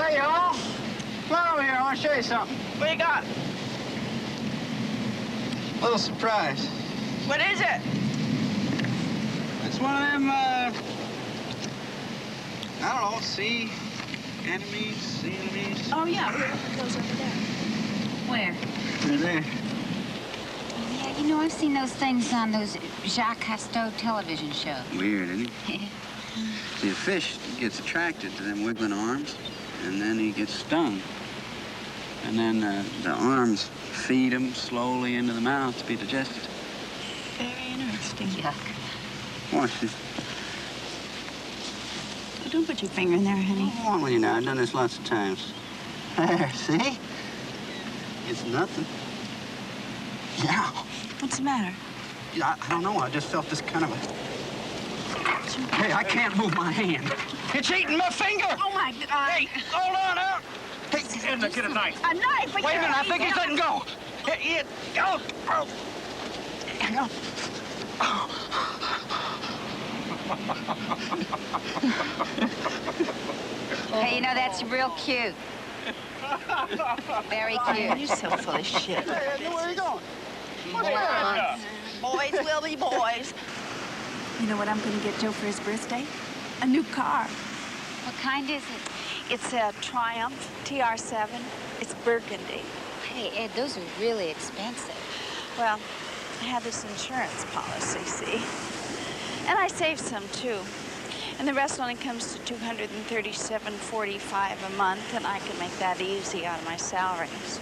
Hey, y'all. Come on over here. I want to show you something. What you got? Little surprise. What is it? It's one of them, I don't know, sea enemies. Oh, yeah. It goes over there. Where? They're there. Yeah, you know, I've seen those things on those Jacques Cousteau television shows. Weird, isn't it? See, a fish gets attracted to them wiggling arms, and then he gets stung. And then the arms feed him slowly into the mouth to be digested. Very interesting. Yuck. Watch this. Oh, don't put your finger in there, honey. Come on with you now. I've done this lots of times. There, see? It's nothing. Yeah. What's the matter? Yeah, I don't know. I just felt this kind of a... Hey, I can't move my hand. It's eating my finger. Oh, my God. Hey, hold on now. Hey, Edna, get a knife. A knife? wait a minute. I think he's letting go. Go. Hey, you know, that's real cute. Very cute. You're so full of shit. Hey, Edna, where are you going? What's Edna. Boys will be boys. You know what I'm going to get Joe for his birthday? A new car. What kind is it? It's a Triumph TR7. It's burgundy. Hey, Ed, those are really expensive. Well, I have this insurance policy, see? And I saved some, too. And the rest only comes to $237.45 a month, and I can make that easy out of my salary, so...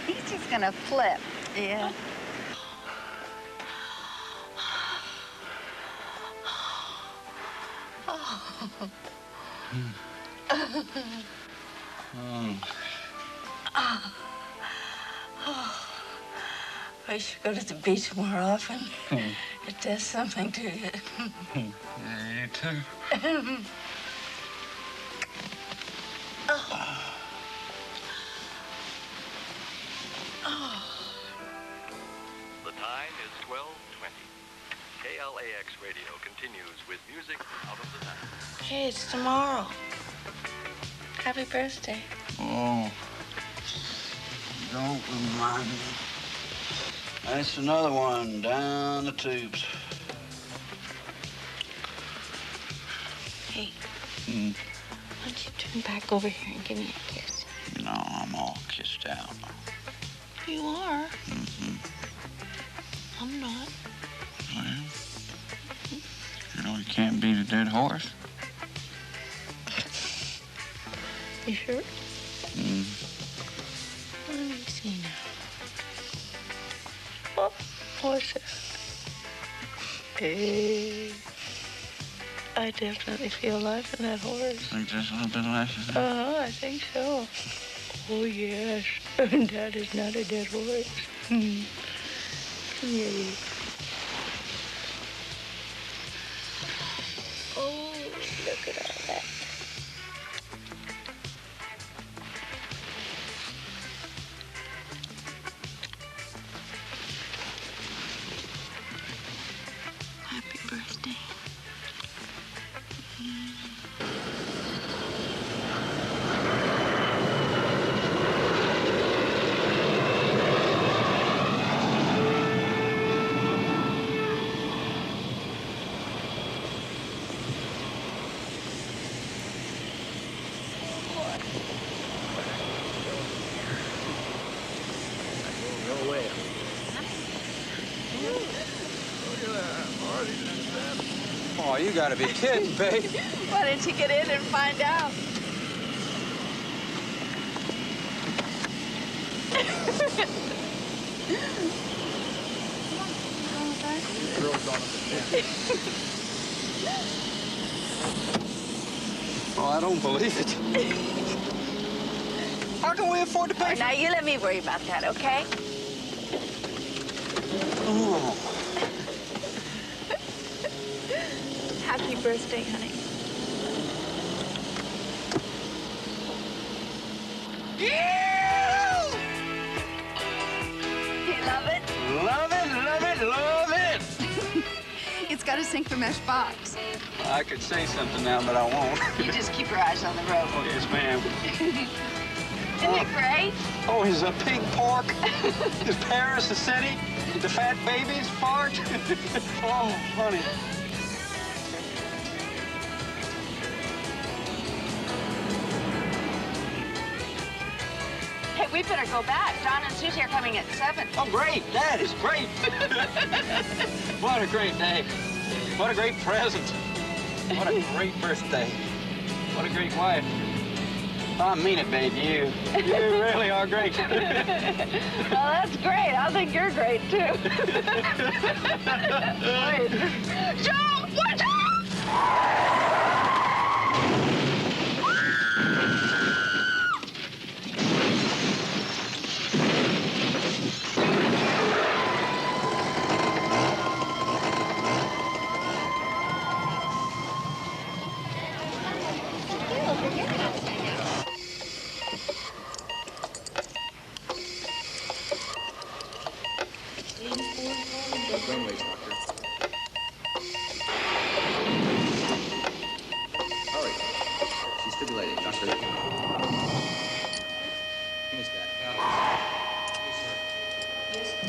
He's just gonna flip. Yeah. I should go to the beach more often. It does something to you. Yeah, you too. The time is 12:20. KLAX radio continues with music out of the night. Hey, it's tomorrow. Happy birthday. Oh, don't remind me. That's another one down the tubes. Hey, Hmm. why don't you turn back over here and give me a kiss? No, I'm all kissed out. You are. Mm-hmm. I'm not. Well, you know you can't beat a dead horse. You sure? Mm. Let me see now. Oh, horses. Hey. I definitely feel life in that horse. Think there's a little bit of life in there? I think so. Oh, yes. That is not a dead horse. Come here, you. Oh, look at all that. Happy birthday. No way. Oh, you gotta be kidding, babe. Why didn't you get in and find out? Oh, I don't believe it. How can we afford to pay for... Now, you let me worry about that, okay? Oh. Happy birthday, honey. Yeah! You love it? Love it, love it, love it. It's got a sink for mesh box. I I could say something now, but I won't. You just keep your eyes on the road. Oh, yes, ma'am. Isn't it great? Oh, his pig pork, his Paris, the city, the fat babies part. Oh, honey. Hey, we better go back. Don and Susie are coming at 7. Oh, great. That is great. What a great day. What a great present. What a great birthday. What a great wife. I mean it, babe. You really are great. Well, that's great. I think you're great, too. Joe, watch out! Runways, Doctor. All right. She's fibrillating, Doctor. Finish that. Yes, sir.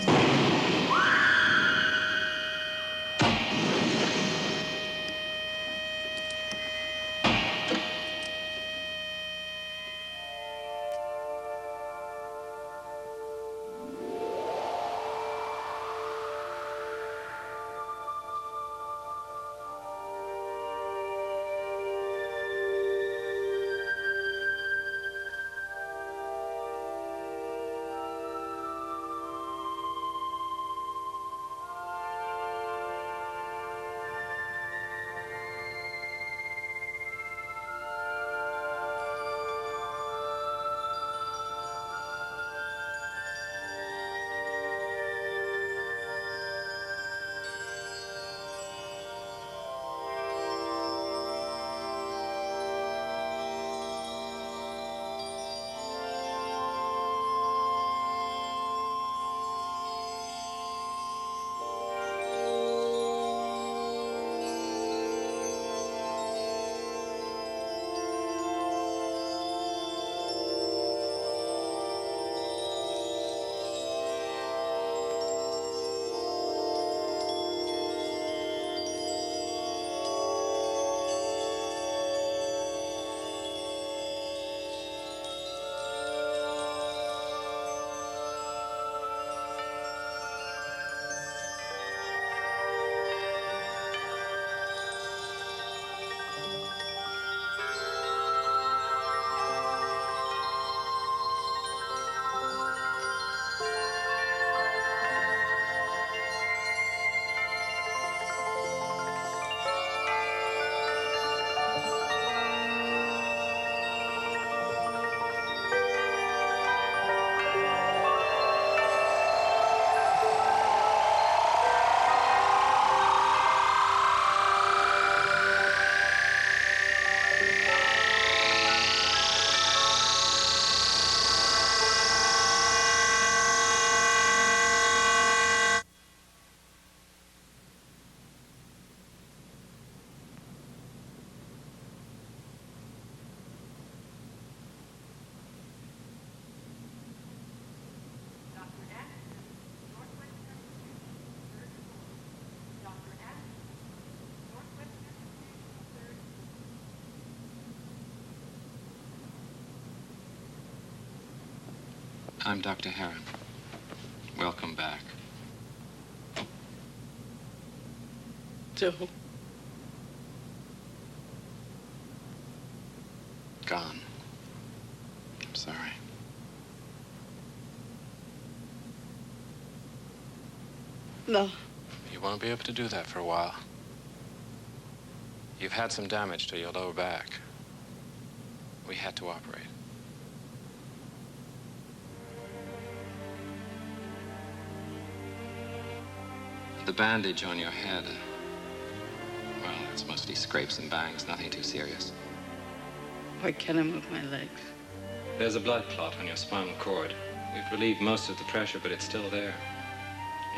I'm Dr. Heron. Welcome back. Joe. Gone. I'm sorry. No. You won't be able to do that for a while. You've had some damage to your lower back. We had to operate. The bandage on your head, well, it's mostly scrapes and bangs, nothing too serious. Why can't I move my legs? There's a blood clot on your spinal cord. We've relieved most of the pressure, but it's still there.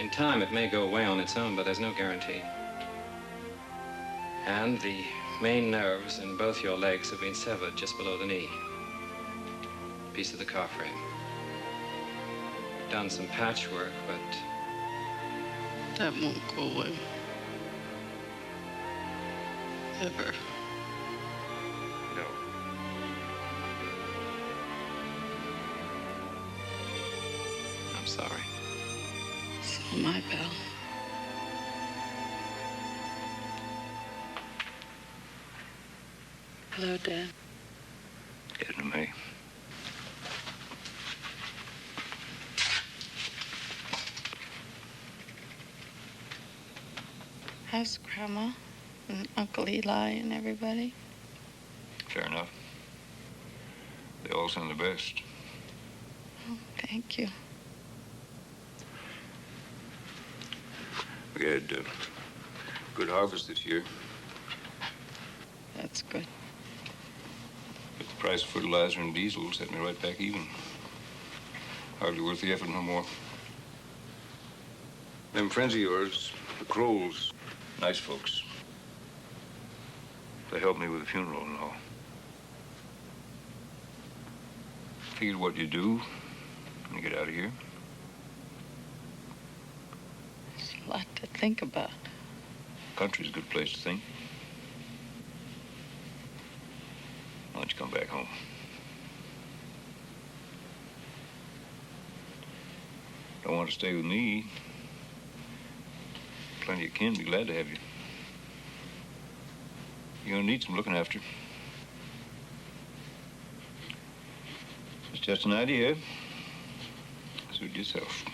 In time, it may go away on its own, but there's no guarantee. And the Main nerves in both your legs have been severed just below the knee. Piece of the car frame. Done some patchwork, but that won't go away. Ever. no. I'm sorry. So am I, pal. Hello, Dad. Getting to me. How's Grandma and Uncle Eli and everybody? Fair enough. They all send the best. Oh, thank you. We had good harvest this year. That's good. But the price of fertilizer and diesel set me right back even. Hardly worth the effort no more. Them friends of yours, the Crowells, nice folks. They helped me with the funeral and all. Figured what you do when you get out of here. There's a lot to think about. Country's a good place to think. Why don't you come back home? Don't want to stay with me. Plenty of kin be glad to have you. You're gonna need some looking after. It's just an idea. Suit yourself.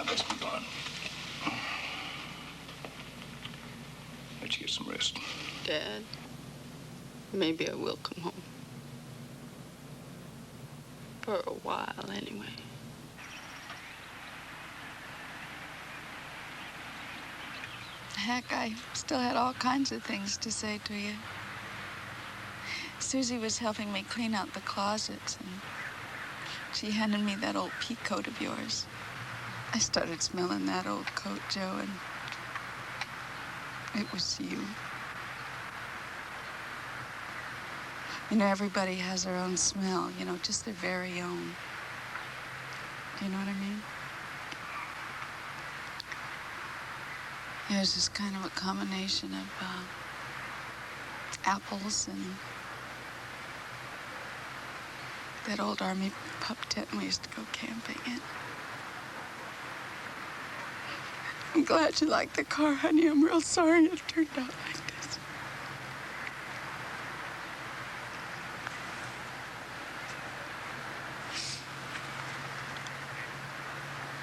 Best be gone. Let you get some rest. Dad, maybe I will come home. For a while, anyway. Heck, I still had all kinds of things to say to you. Susie was helping me clean out the closets, and she handed me that old pea coat of yours. I started smelling that old coat, Joe, and it was you. You know, everybody has their own smell, you know, just their very own. Do you know what I mean? It was just kind of a combination of apples and that old army pup tent we used to go camping in. I'm glad you liked the car, honey. I'm real sorry it turned out like this.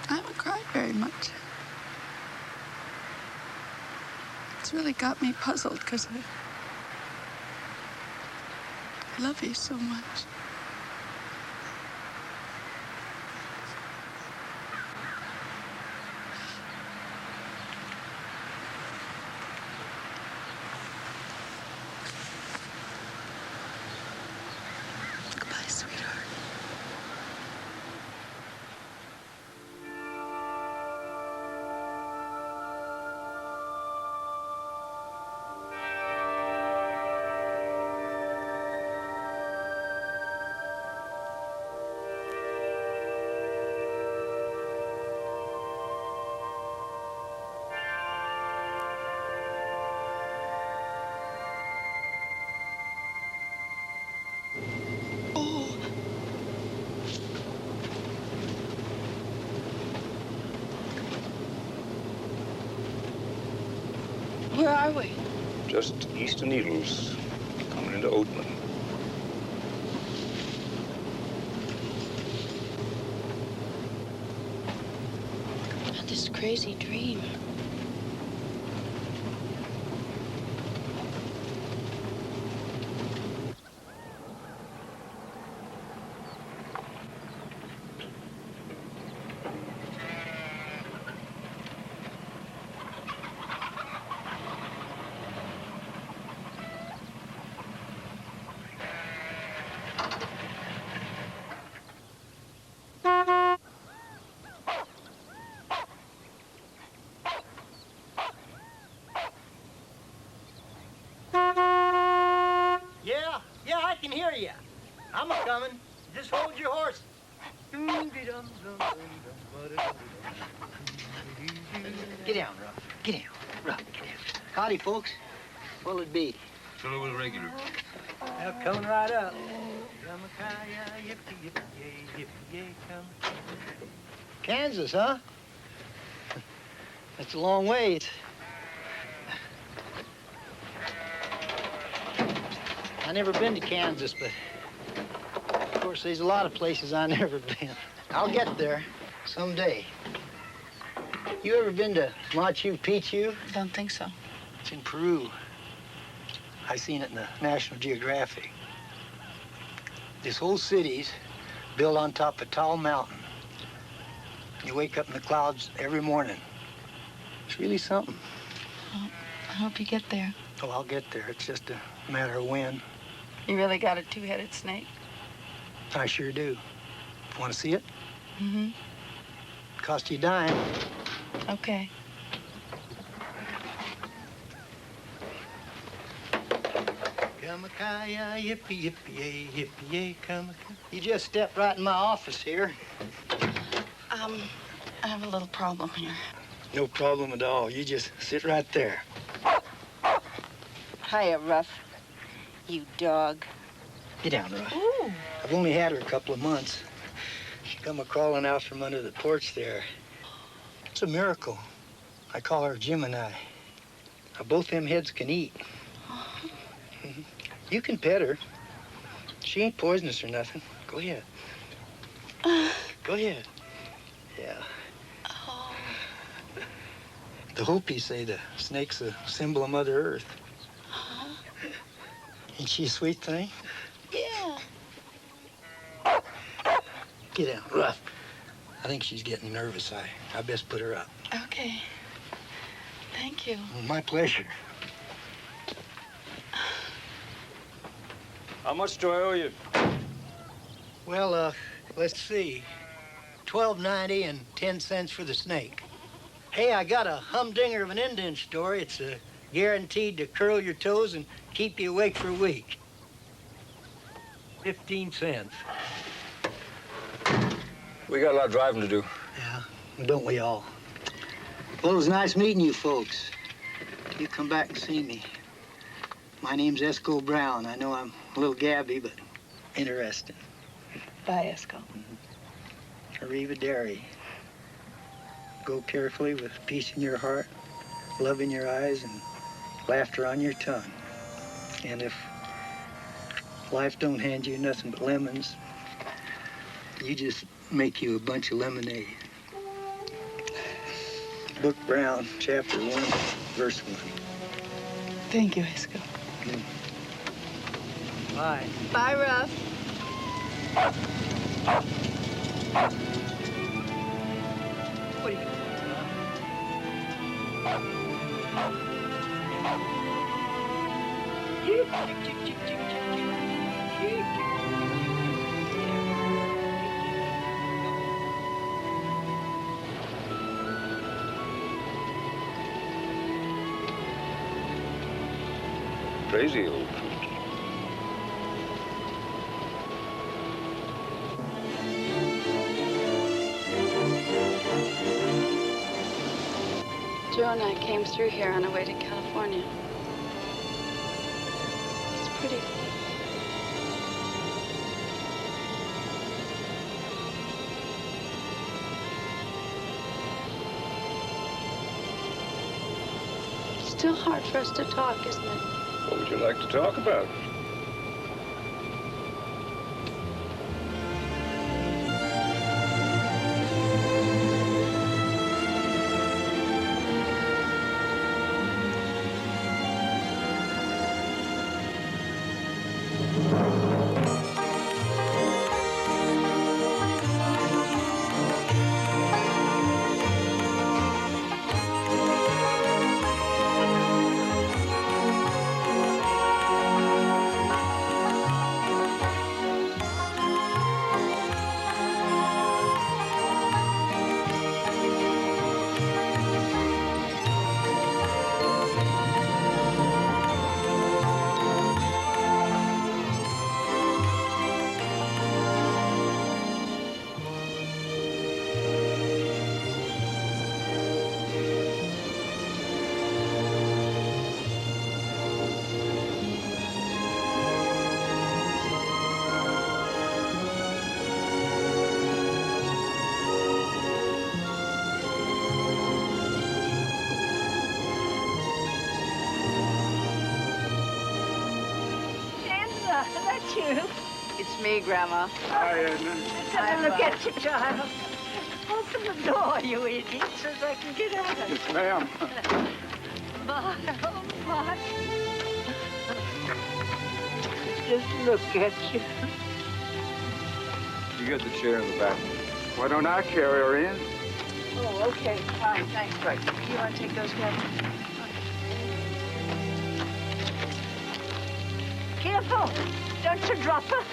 I haven't cried very much. It's really got me puzzled because I love you so much. Goodbye, sweetheart. Where are we? Just east of Needles, coming into Oatman. I had this crazy dream. can hear you. I'm a-coming. Just hold your horse. Get down, Ruff. Get down. Ruff, get down. Howdy, folks. What'll it be? Fill it with regular. Well, coming right up. Kansas, huh? That's a long ways. I never been to Kansas, but of course there's a lot of places I never been. I'll get there someday. You ever been to Machu Picchu? Don't think so. It's in Peru. I seen it in the National Geographic. This whole city's built on top of a tall mountain. You wake up in the clouds every morning. It's really something. Well, I hope you get there. Oh, I'll get there. It's just a matter of when. You really got a two-headed snake? I sure do. Want to see it? Mm-hmm. Cost you a dime. Okay. Come-a-kaya, yippee-yippee-yay, yippee-yay, come-a-kaya. You just stepped right in my office here. I have a little problem here. No problem at all. You just sit right there. Hiya, Ruff. You dog. Get down, Ruff. Ooh. I've only had her a couple of months. She come a-crawling out from under the porch there. It's a miracle. I call her Gemini. Now, both them heads can eat. Mhm. You can pet her. She ain't poisonous or nothing. Go ahead. Go ahead. Yeah. Oh. The Hopis say the snake's a symbol of Mother Earth. Ain't she a sweet thing? Yeah. Get down, Ruff. I think she's getting nervous. I best put her up. Okay. Thank you. My pleasure. How much do I owe you? Well, let's see. $12.90 and 10 cents for the snake. Hey, I got a humdinger of an Indian story. It's guaranteed to curl your toes and keep you awake for a week. 15 cents. We got a lot of driving to do. Yeah, well, don't we all? Well, it was nice meeting you folks. You come back and see me. My name's Esco Brown. I know I'm a little gabby, but interesting. Bye, Esco. Arrivederci. Go carefully with peace in your heart, love in your eyes, and laughter on your tongue. And if life don't hand you nothing but lemons, you just make you a bunch of lemonade. Book Brown, chapter 1, verse 1. Thank you, Esco. Bye. Bye, Ruff. What are you Crazy old fruit. Joe and I came through here on our way to California. It's pretty. It's still hard for us to talk, isn't it? What would you like to talk about? you? It's me, Grandma. Hi, Edna. Come look at you, child. Open the door, you idiot, so I can get out. Yes, ma'am. My, oh, my. Just look at you. You get the chair in the back. Why don't I carry her in? Oh, okay. Fine. Thanks, Bert. You want to take those, Kevin? Careful. Don't you drop her.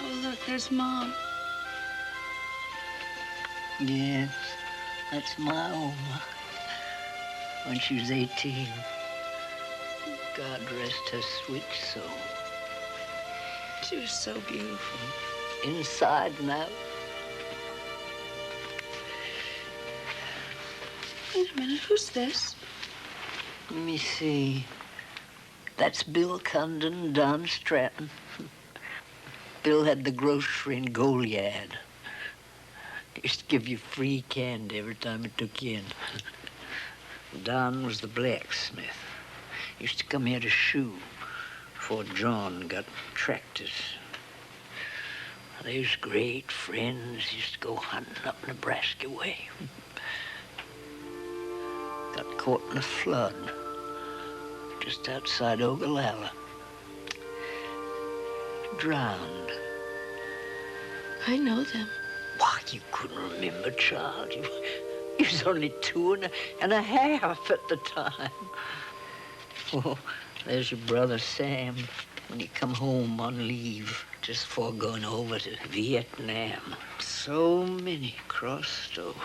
Oh, look, there's Mom. Yes, that's my Oma. When she was 18. God rest her sweet soul. She was so beautiful. Inside and out. Wait a minute, who's this? Let me see. That's Bill Condon, Don Stratton. Bill had the grocery in Goliad. He used to give you free candy every time he took you in. Don was the blacksmith. He used to come here to shoe before John got tractors. They was great friends. He used to go hunting up Nebraska way. Got caught in a flood just outside Ogallala. Drowned. I know them. Why, you couldn't remember, child. You was only 2 and a half at the time. Oh, there's your brother Sam when he come home on leave just before going over to Vietnam. So many crossed over.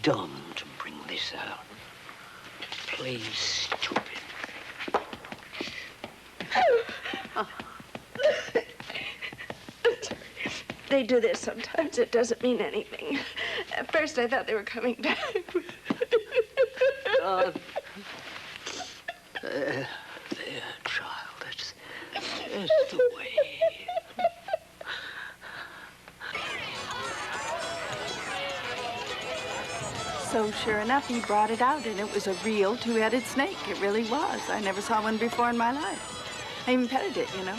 Dumb to bring this out. Plain stupid. They do this sometimes. It doesn't mean anything. At first, I thought they were coming back. There, child. That's the way. So sure enough, he brought it out, and it was a real two-headed snake. It really was. I never saw one before in my life. I even petted it, you know.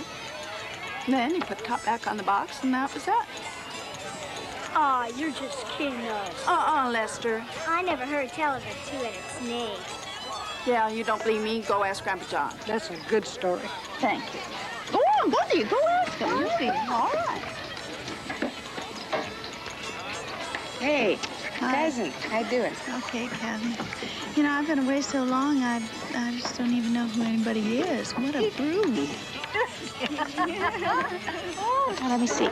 And then he put the top back on the box, and that was that. Aw, you're just kidding us. Lester. I never heard tell of a two-headed snake. Yeah, you don't believe me? Go ask Grandpa John. That's a good story. Thank you. Go on, both of you. Go ask him. You'll see. All right. Hey, cousin. How you doing? Okay, Kathy. You know, I've been away so long, I just don't even know who anybody is. What a brood. Oh, let me see.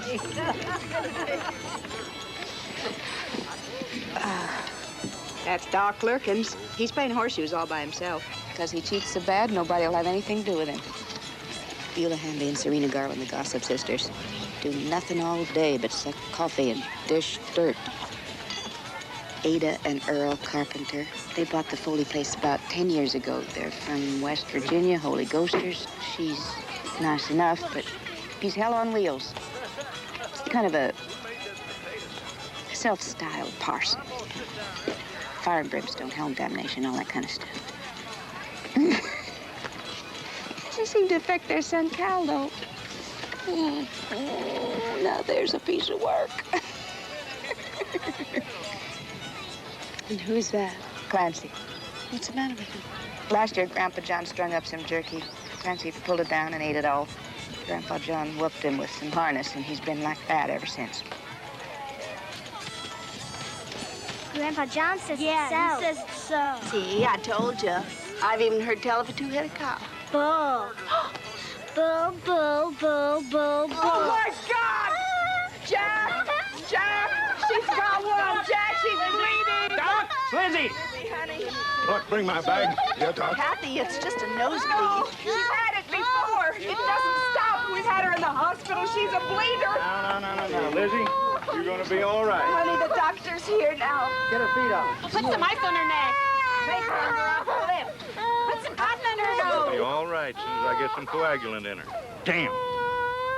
That's Doc Lurkins. He's playing horseshoes all by himself. Because he cheats so bad, nobody will have anything to do with him. Beulah Hanley and Serena Garland, the Gossip Sisters, do nothing all day but suck coffee and dish dirt. Ada and Earl Carpenter, they bought the Foley place about 10 years ago. They're from West Virginia, Holy Ghosters. She's nice enough, but he's hell on wheels. Kind of a self-styled parson. Fire and brimstone, hell and damnation, all that kind of stuff. Doesn't seem to affect their son, Cal, though. Now there's a piece of work. And who's that? Clancy. What's the matter with him? Last year, Grandpa John strung up some jerky. Clancy pulled it down and ate it all. Grandpa John whooped him with some harness, and he's been like that ever since. Grandpa John says it's so. He says it's so. See, I told you. I've even heard tell of a two-headed cow. Bull. Bull, bull, bull, bull, bull. Oh, my God! Jack! Jack! She's got one! Jack, she's bleeding! Doc! Lizzie! Honey. Look, bring my bag. Yeah, Doc. Kathy, it's just a nosebleed. No, she's had it before. It doesn't stop. We've had her in the hospital. She's a bleeder. No, Lizzie. You're gonna be all right. Honey, the doctor's here now. Get her feet up. Put some ice on her neck. Make her under her lip. Put some cotton under her nose. Be all right as soon as I get some coagulant in her. Damn.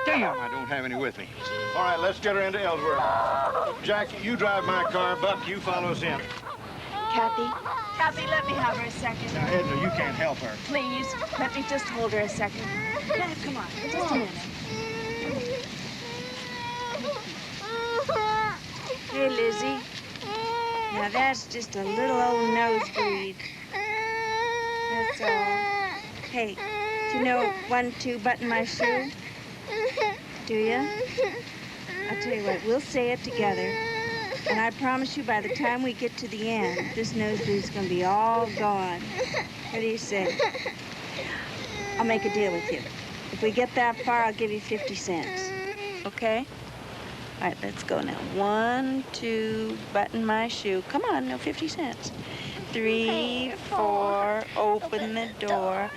Damn, I don't have any with me. All right, let's get her into Ellsworth. Jack, you drive my car. Buck, you follow us in. Kathy, let me have her a second. Now, Edna, you can't help her. Please, let me just hold her a second. Yeah, come on, just a minute. Hey, Lizzie. Now, that's just a little old nosebleed. That's all. Hey, do you know 1, 2, button my shoe? Do you? I'll tell you what, we'll say it together. And I promise you, by the time we get to the end, this nosebleed's gonna be all gone. What do you say? I'll make a deal with you. If we get that far, I'll give you 50 cents. Okay? All right, let's go now. 1, 2, button my shoe. Come on, no 50 cents. 3, 4, open the door.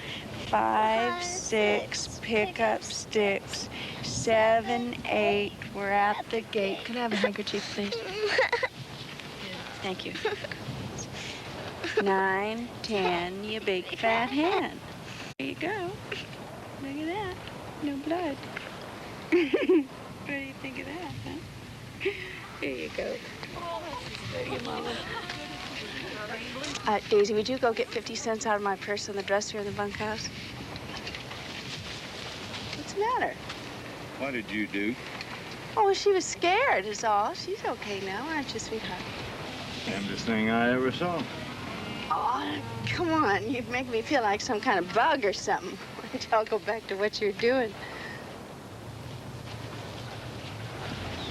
5, 6, pick up sticks. 7, 8, we're at the gate. Can I have a handkerchief, please? Thank you. 9, 10, you big fat hen. There you go. Look at that. No blood. What do you think of that, huh? Here you go. There you mama. Daisy, would you go get 50 cents out of my purse on the dresser in the bunkhouse? What's the matter? What did you do? Oh, she was scared is all. She's okay now, aren't you, sweetheart? Damnedest thing I ever saw. Oh, come on. You'd make me feel like some kind of bug or something. Why don't y'all go back to what you're doing?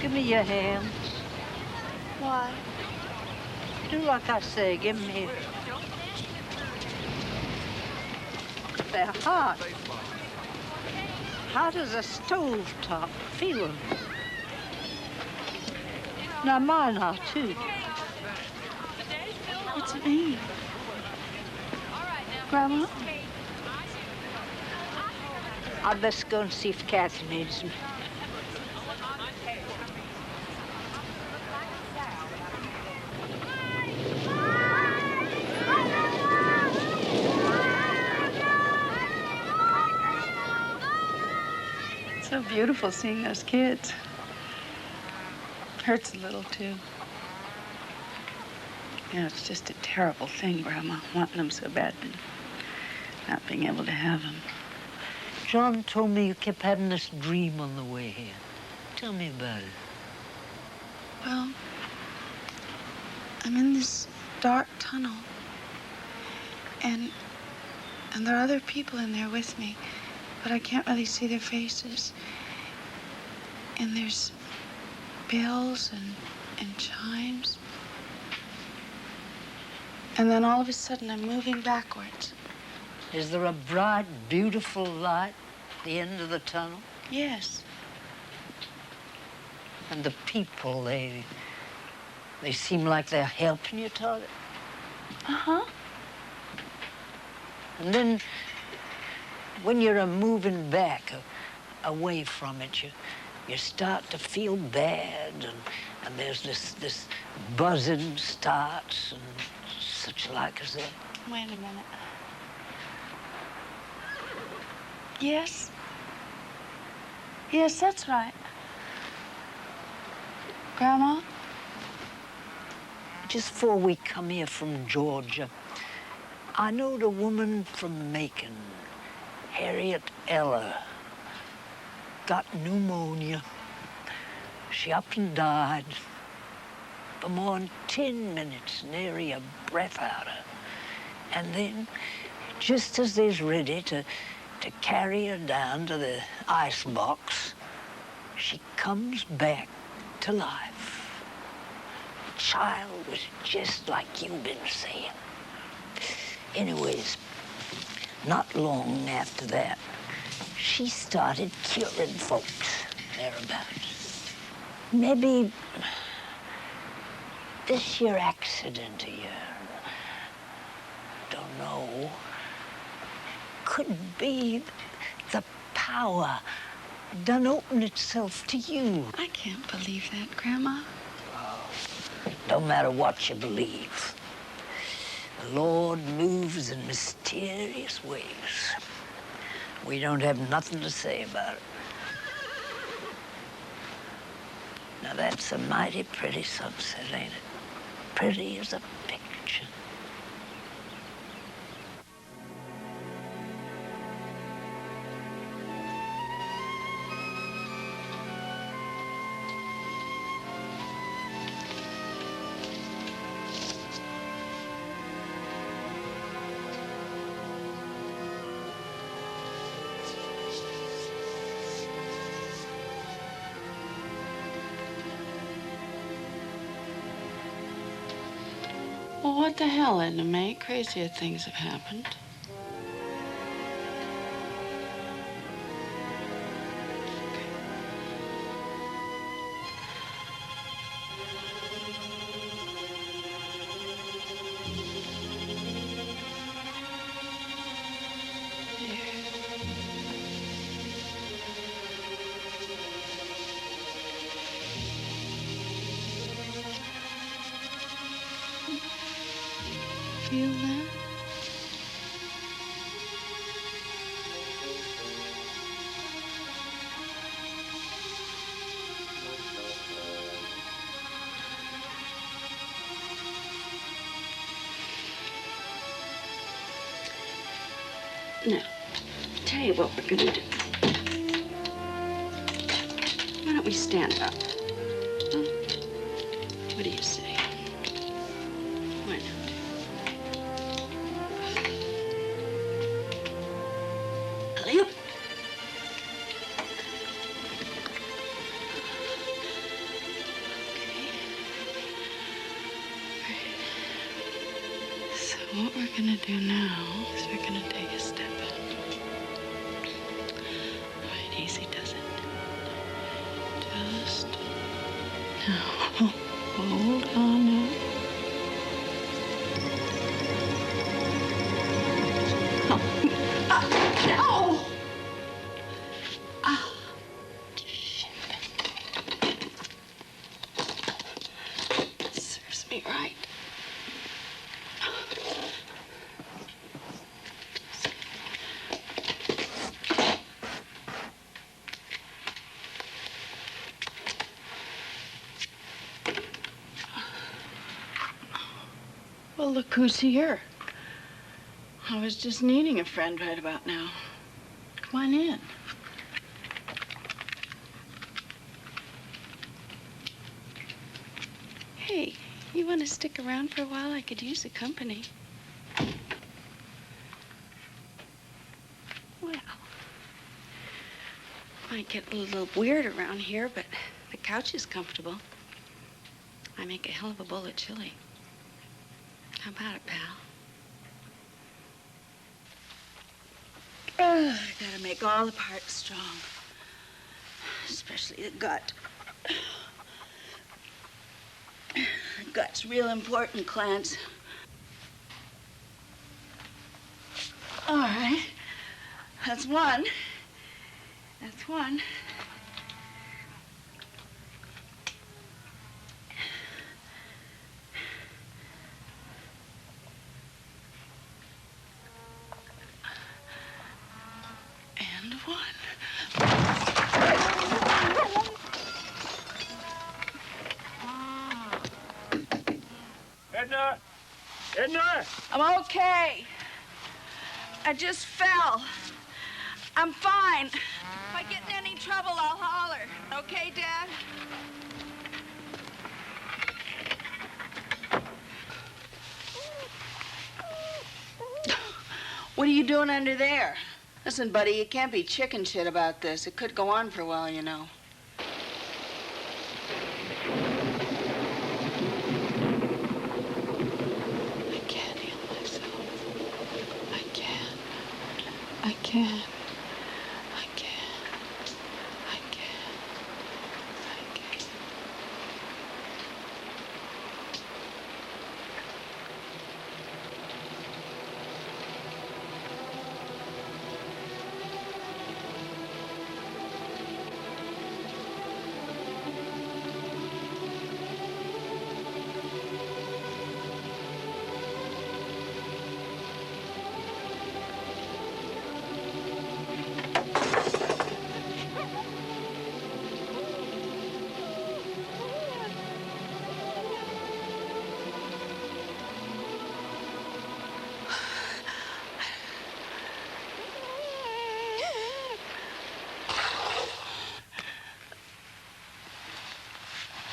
Give me your hand. Why? Do like I say. Give me. They're hot. Hot as a stove top. Feel 'em. Now mine are too. What's it mean? Grandma? I'd best go and see if Kathy needs me. It's so beautiful seeing those kids. Hurts a little, too. You know, it's just a terrible thing, Grandma, wanting them so bad and not being able to have them. John told me you kept having this dream on the way here. Tell me about it. Well, I'm in this dark tunnel, and there are other people in there with me, but I can't really see their faces. And there's bells and chimes. And then all of a sudden, I'm moving backwards. Is there a bright, beautiful light at the end of the tunnel? Yes. And the people, they seem like they're helping you, Todd? Uh-huh. And then, when you're moving back away from it, you start to feel bad, and there's this buzzing starts and such like as that. Wait a minute. Yes. Yes, that's right. Grandma? Just before we come here from Georgia, I knowed a woman from Macon, Harriet Eller, got pneumonia. She up and died for more than 10 minutes, nary a breath out of her. And then, just as they's ready to carry her down to the ice box, she comes back to life. The child was just like you've been saying. Anyways, not long after that, she started curing folks thereabouts. Maybe this here accident here, don't know, could be the power done open itself to you. I can't believe that, Grandma. No matter what you believe, the Lord moves in mysterious ways. We don't have nothing to say about it. Now that's a mighty pretty sunset, ain't it? Pretty as a picture. Well, what the hell, Edna May? Crazier things have happened. Feel that? Now, tell you what we're gonna do. Why don't we stand up? Huh? What do you say? Why not? Alley-oop. So what we're gonna do now is we're gonna take a step. All right, easy does it. Just now. Hold on now. Oh. Ah. Serves me right. Well, look who's here. I was just needing a friend right about now. Come on in. Hey, you want to stick around for a while? I could use the company. Well, might get a little weird around here, but the couch is comfortable. I make a hell of a bowl of chili. How about it, pal? I gotta make all the parts strong, especially the gut. The gut's real important, Clarence. All right, that's one. That's one. And one. Edna! Edna! I'm okay. I just fell. I'm fine. If I get in any trouble, I'll holler. Okay, Dad? What are you doing under there? Listen, buddy, you can't be chicken shit about this. It could go on for a while, you know. I can't heal myself. I can't. I can't. I can't. I can't. I can't.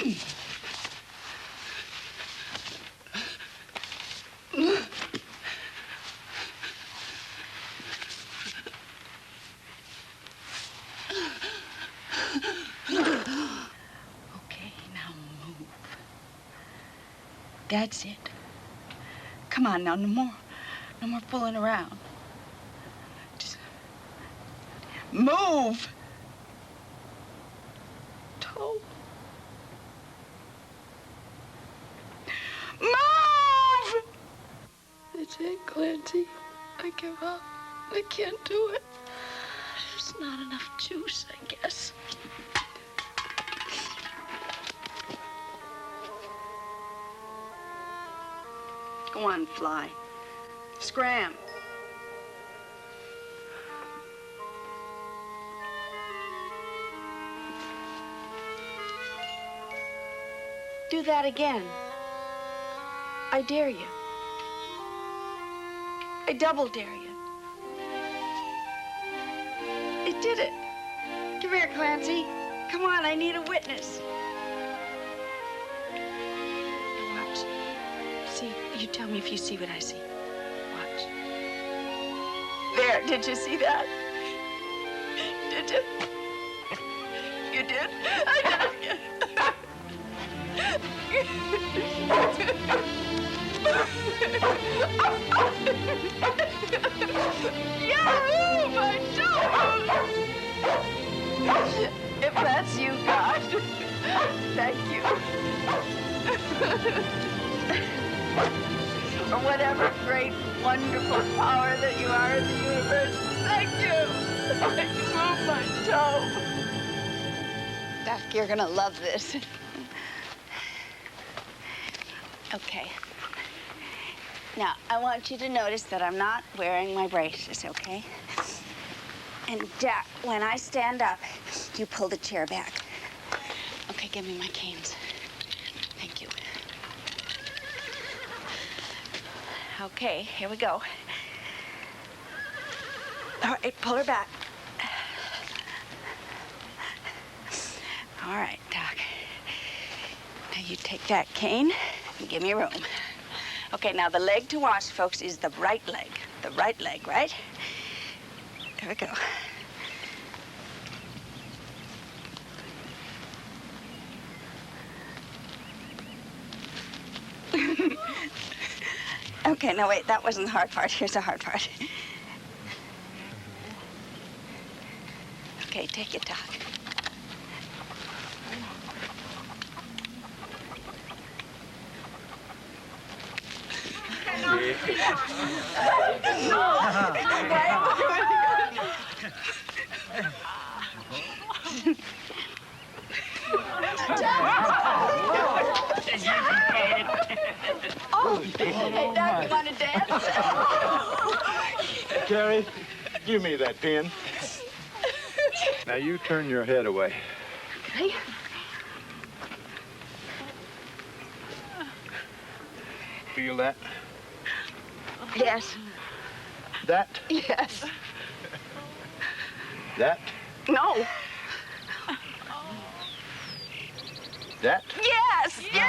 Okay, now move. That's it. Come on now, no more fooling around. Just move. Toe. Move! That's it, Clancy. I give up. I can't do it. There's not enough juice, I guess. Go on, fly. Scram. Do that again. I dare you. I double dare you. It did it. Come here, Clancy. Come on, I need a witness. Now watch. See, you tell me if you see what I see. Watch. There, did you see that? Did you? You did? I did it again. Yahoo! My toes! If that's you, God, thank you. Or whatever great, wonderful power that you are in the universe, thank you. I can move my toe. Doc, you're gonna love this. Okay. Now, I want you to notice that I'm not wearing my braces, okay? And, when I stand up, you pull the chair back. Okay, give me my canes. Thank you. Okay, here we go. All right, pull her back. All right, Doc. Now you take that cane and give me room. Okay, now the leg to watch, folks, is the right leg. The right leg, right? There we go. Okay, no, wait, that wasn't the hard part. Here's the hard part. Okay, take it, Doc. Oh, hey, Doc, you want to dance? Carrie, give me that pin. Now you turn your head away. Okay. Feel that? Yes. That? Yes. That? No. That? Yes, yes, yes.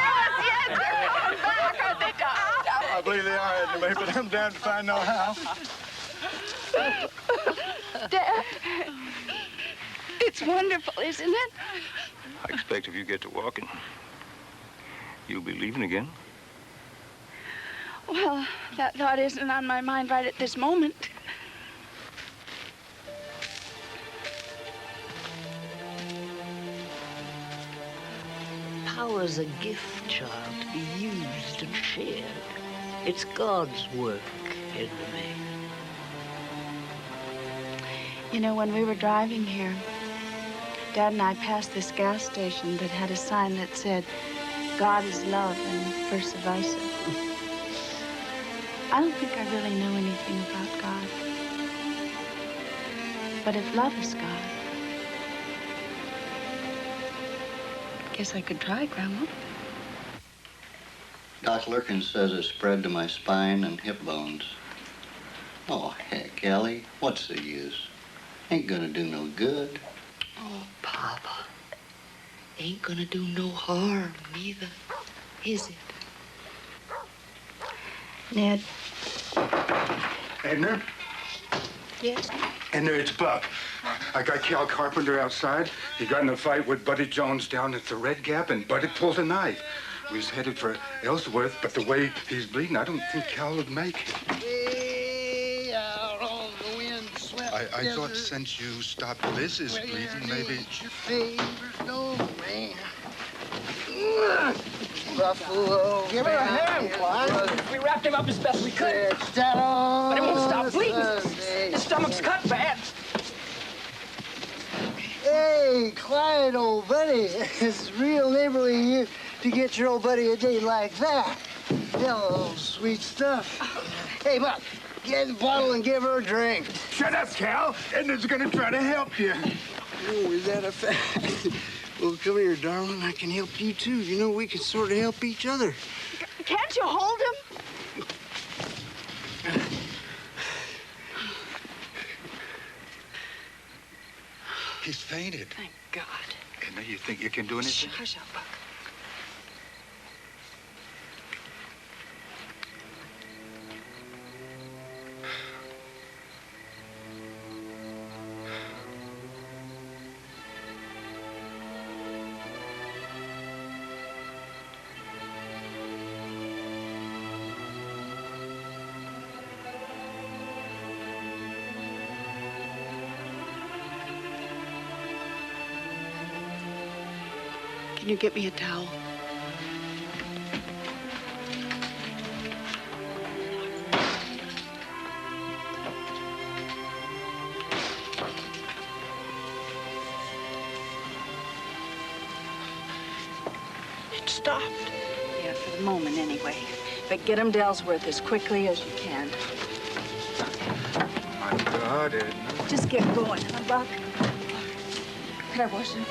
They're coming back, aren't they, Doc? I believe they are, Edna May, but I'm damned if I know how. Dad, it's wonderful, isn't it? I expect if you get to walking, you'll be leaving again. Well, that thought isn't on my mind right at this moment. Power's a gift, child, to be used and shared. It's God's work, Edna May. You know, when we were driving here, Dad and I passed this gas station that had a sign that said, God is love and versa versa. I don't think I really know anything about God. But if love is God, guess I could try, Grandma. Doc Lurkin says it's spread to my spine and hip bones. Oh, heck, Ellie, what's the use? Ain't gonna do no good. Oh, Papa, ain't gonna do no harm, neither, is it? Ned. Edna? Yes? Edna, it's Buck. I got Cal Carpenter outside. He got in a fight with Buddy Jones down at the Red Gap, and Buddy pulled a knife. We was headed for Ellsworth, but the way he's bleeding, I don't think Cal would make it. Way out on the wind swept I thought since you stopped Liz's bleeding, maybe... your favorite man. Buffalo. Give her a hand, Clyde. We wrapped him up as best we could. But it won't stop bleeding. His stomach's cut bad. Hey, Clyde, old buddy. It's real neighborly of you to get your old buddy a date like that. Hello, sweet stuff. Hey, Buck, get the bottle and give her a drink. Shut up, Cal. Edna's gonna try to help you. Oh, is that a fact? Well, come here, darling. I can help you, too. You know, we can sort of help each other. Can't you hold him? He's fainted. Thank God. Edna, you think you can do anything? Hush up, Buck. Can you get me a towel? It stopped. Yeah, for the moment anyway. But get him to Ellsworth as quickly as you can. My God, Edna. Just get going, huh, Buck? Could I wash him?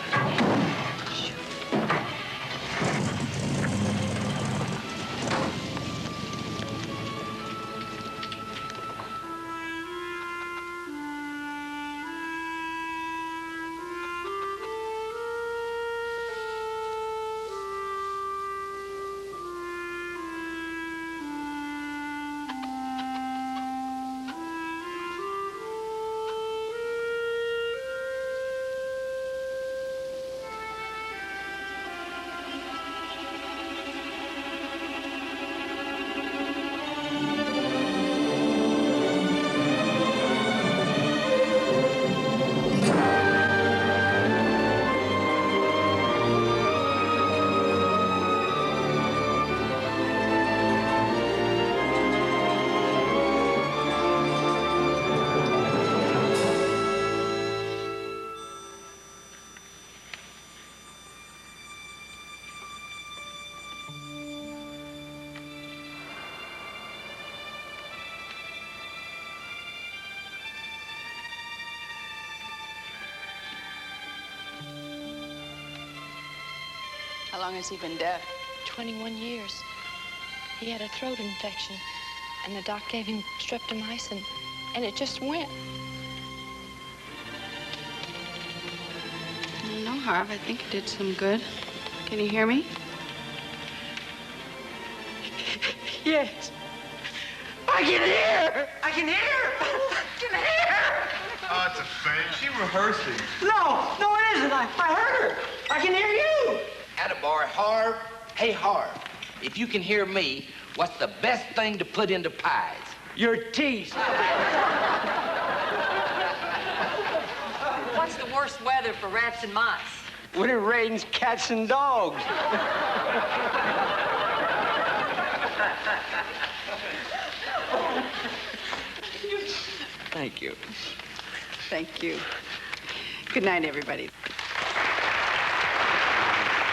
How long has he been dead? 21 years. He had a throat infection, and the doc gave him streptomycin, and it just went. No, Harv, I think it did some good. Can you hear me? Yes. I can hear! I can hear! I can hear! Oh, it's a fake. She's rehearsing. No, it isn't. I heard her. I can hear you. Attaboy, Harv. Hey, Harv, if you can hear me, what's the best thing to put into pies? Your teeth. What's the worst weather for rats and mice? When it rains cats and dogs. Thank you. Thank you. Good night, everybody.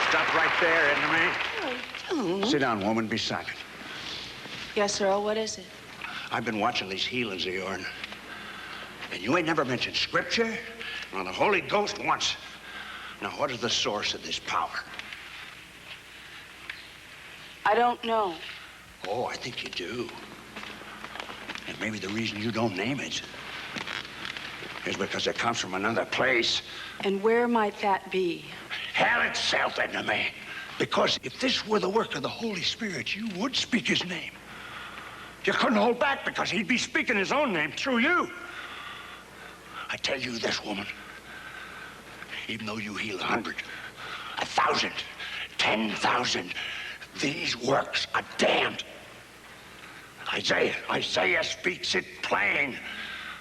Stop right there, Edna May. Oh. Sit down, woman. Be silent. Yes, Earl, what is it? I've been watching these healings of yourn. And you ain't never mentioned Scripture nor the Holy Ghost once. Now, what is the source of this power? I don't know. Oh, I think you do. And maybe the reason you don't name it is because it comes from another place. And where might that be? hell itself into me. Because if this were the work of the Holy Spirit, you would speak his name. You couldn't hold back because he'd be speaking his own name through you. I tell you this, woman, even though you heal 100, 1,000, 10,000, these works are damned. Isaiah speaks it plain.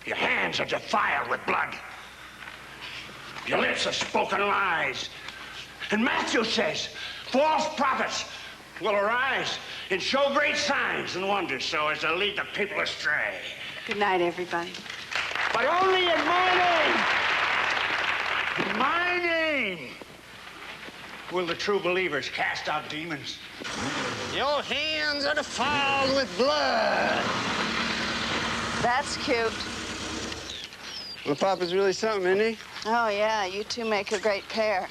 Your hands are defiled with blood. Your lips have spoken lies. And Matthew says, false prophets will arise and show great signs and wonders so as to lead the people astray. Good night, everybody. But only in my name. In my name will the true believers cast out demons. Your hands are defiled with blood. That's cute. Well, Papa's really something, isn't he? Oh, yeah, you two make a great pair.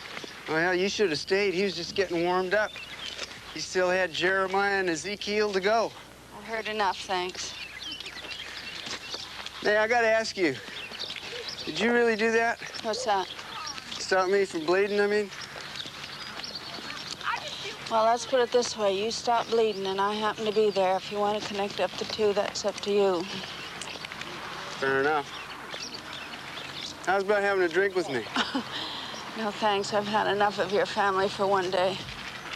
Well, you should have stayed. He was just getting warmed up. He still had Jeremiah and Ezekiel to go. I've heard enough, thanks. Hey, I gotta ask you, did you really do that? What's that? Stop me from bleeding, I mean? Well, let's put it this way. You stop bleeding, and I happen to be there. If you want to connect up the two, that's up to you. Fair enough. How's about having a drink with me? No, thanks. I've had enough of your family for one day.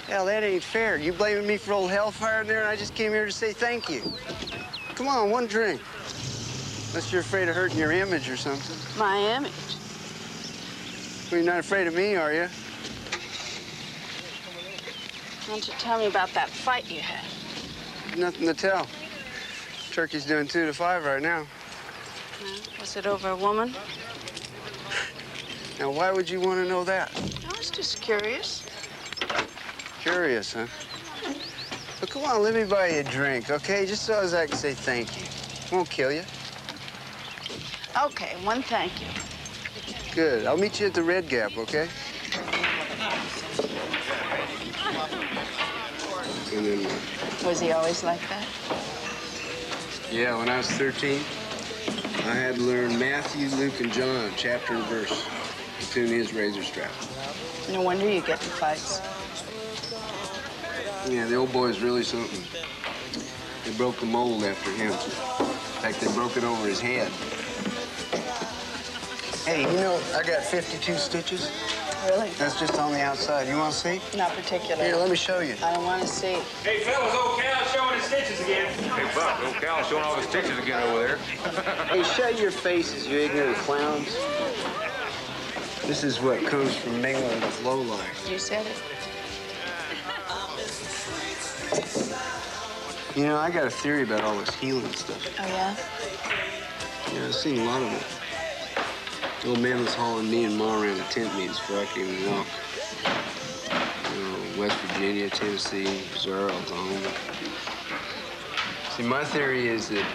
Hell, that ain't fair. You blaming me for old hellfire in there, and I just came here to say thank you. Come on, one drink. Unless you're afraid of hurting your image or something. My image? Well, you're not afraid of me, are you? Why don't you tell me about that fight you had? Nothing to tell. Turkey's doing 2 to 5 right now. Was it over a woman? Now, why would you want to know that? I was just curious. Curious, huh? But come on, let me buy you a drink, okay? Just so as I can say thank you. Won't kill you. Okay, one thank you. Good. I'll meet you at the Red Gap, okay? And then, Was he always like that? yeah, when I was 13, I had to learn Matthew, Luke, and John, chapter and verse, to tune his razor strap. No wonder you get in fights. Yeah, the old boy's really something. They broke the mold after him. In fact, they broke it over his head. Hey, you know, I got 52 stitches. Really? That's just on the outside. You want to see? Not particularly. Here, let me show you. I don't want to see. Hey, fellas, old Cal's showing his stitches again. Hey, Buck, old Cal's showing all the stitches again over there. Hey, shut your faces, you ignorant clowns. This is what comes from mingling with lowlife. You said it. You know, I got a theory about all this healing stuff. Oh, yeah? Yeah, I've seen a lot of it. The old man was hauling me and Ma around to tent meetings before I could even walk. You know, West Virginia, Tennessee, Missouri, Oklahoma. See, my theory is that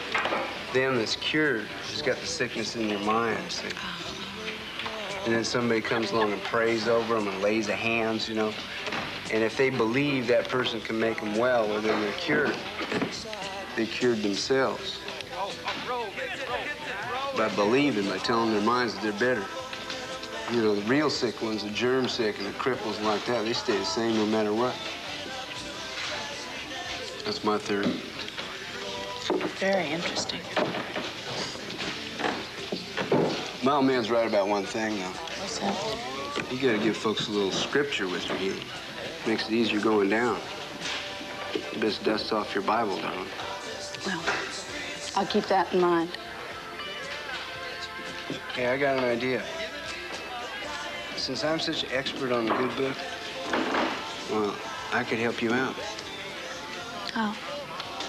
them that's cured has got the sickness in their mind, see? And then somebody comes along and prays over them and lays the hands, you know. And if they believe that person can make them well, well, then they're cured. They cured themselves. By believing, by telling their minds that they're better. You know, the real sick ones, the germ sick and the cripples like that, they stay the same no matter what. That's my theory. Very interesting. My old man's right about one thing, though. What's that? You gotta give folks a little scripture with your healing. Makes it easier going down. You best dust off your Bible, darling. Well, I'll keep that in mind. Hey, I got an idea. Since I'm such an expert on the good book, well, I could help you out. Oh.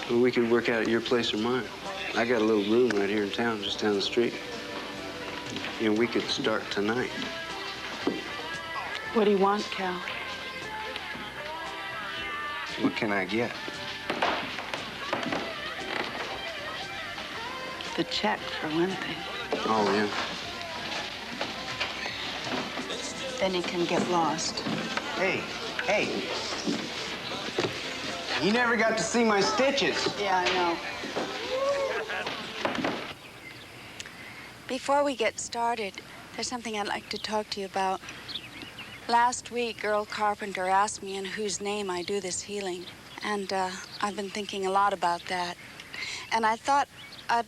Well, we could work out at your place or mine. I got a little room right here in town, just down the street. You know, we could start tonight. What do you want, Cal? What can I get? The check, for one thing. Oh, yeah. Then he can get lost. Hey, hey. You never got to see my stitches. Yeah, I know. Before we get started, there's something I'd like to talk to you about. Last week, Earl Carpenter asked me in whose name I do this healing. And I've been thinking a lot about that. And I thought I'd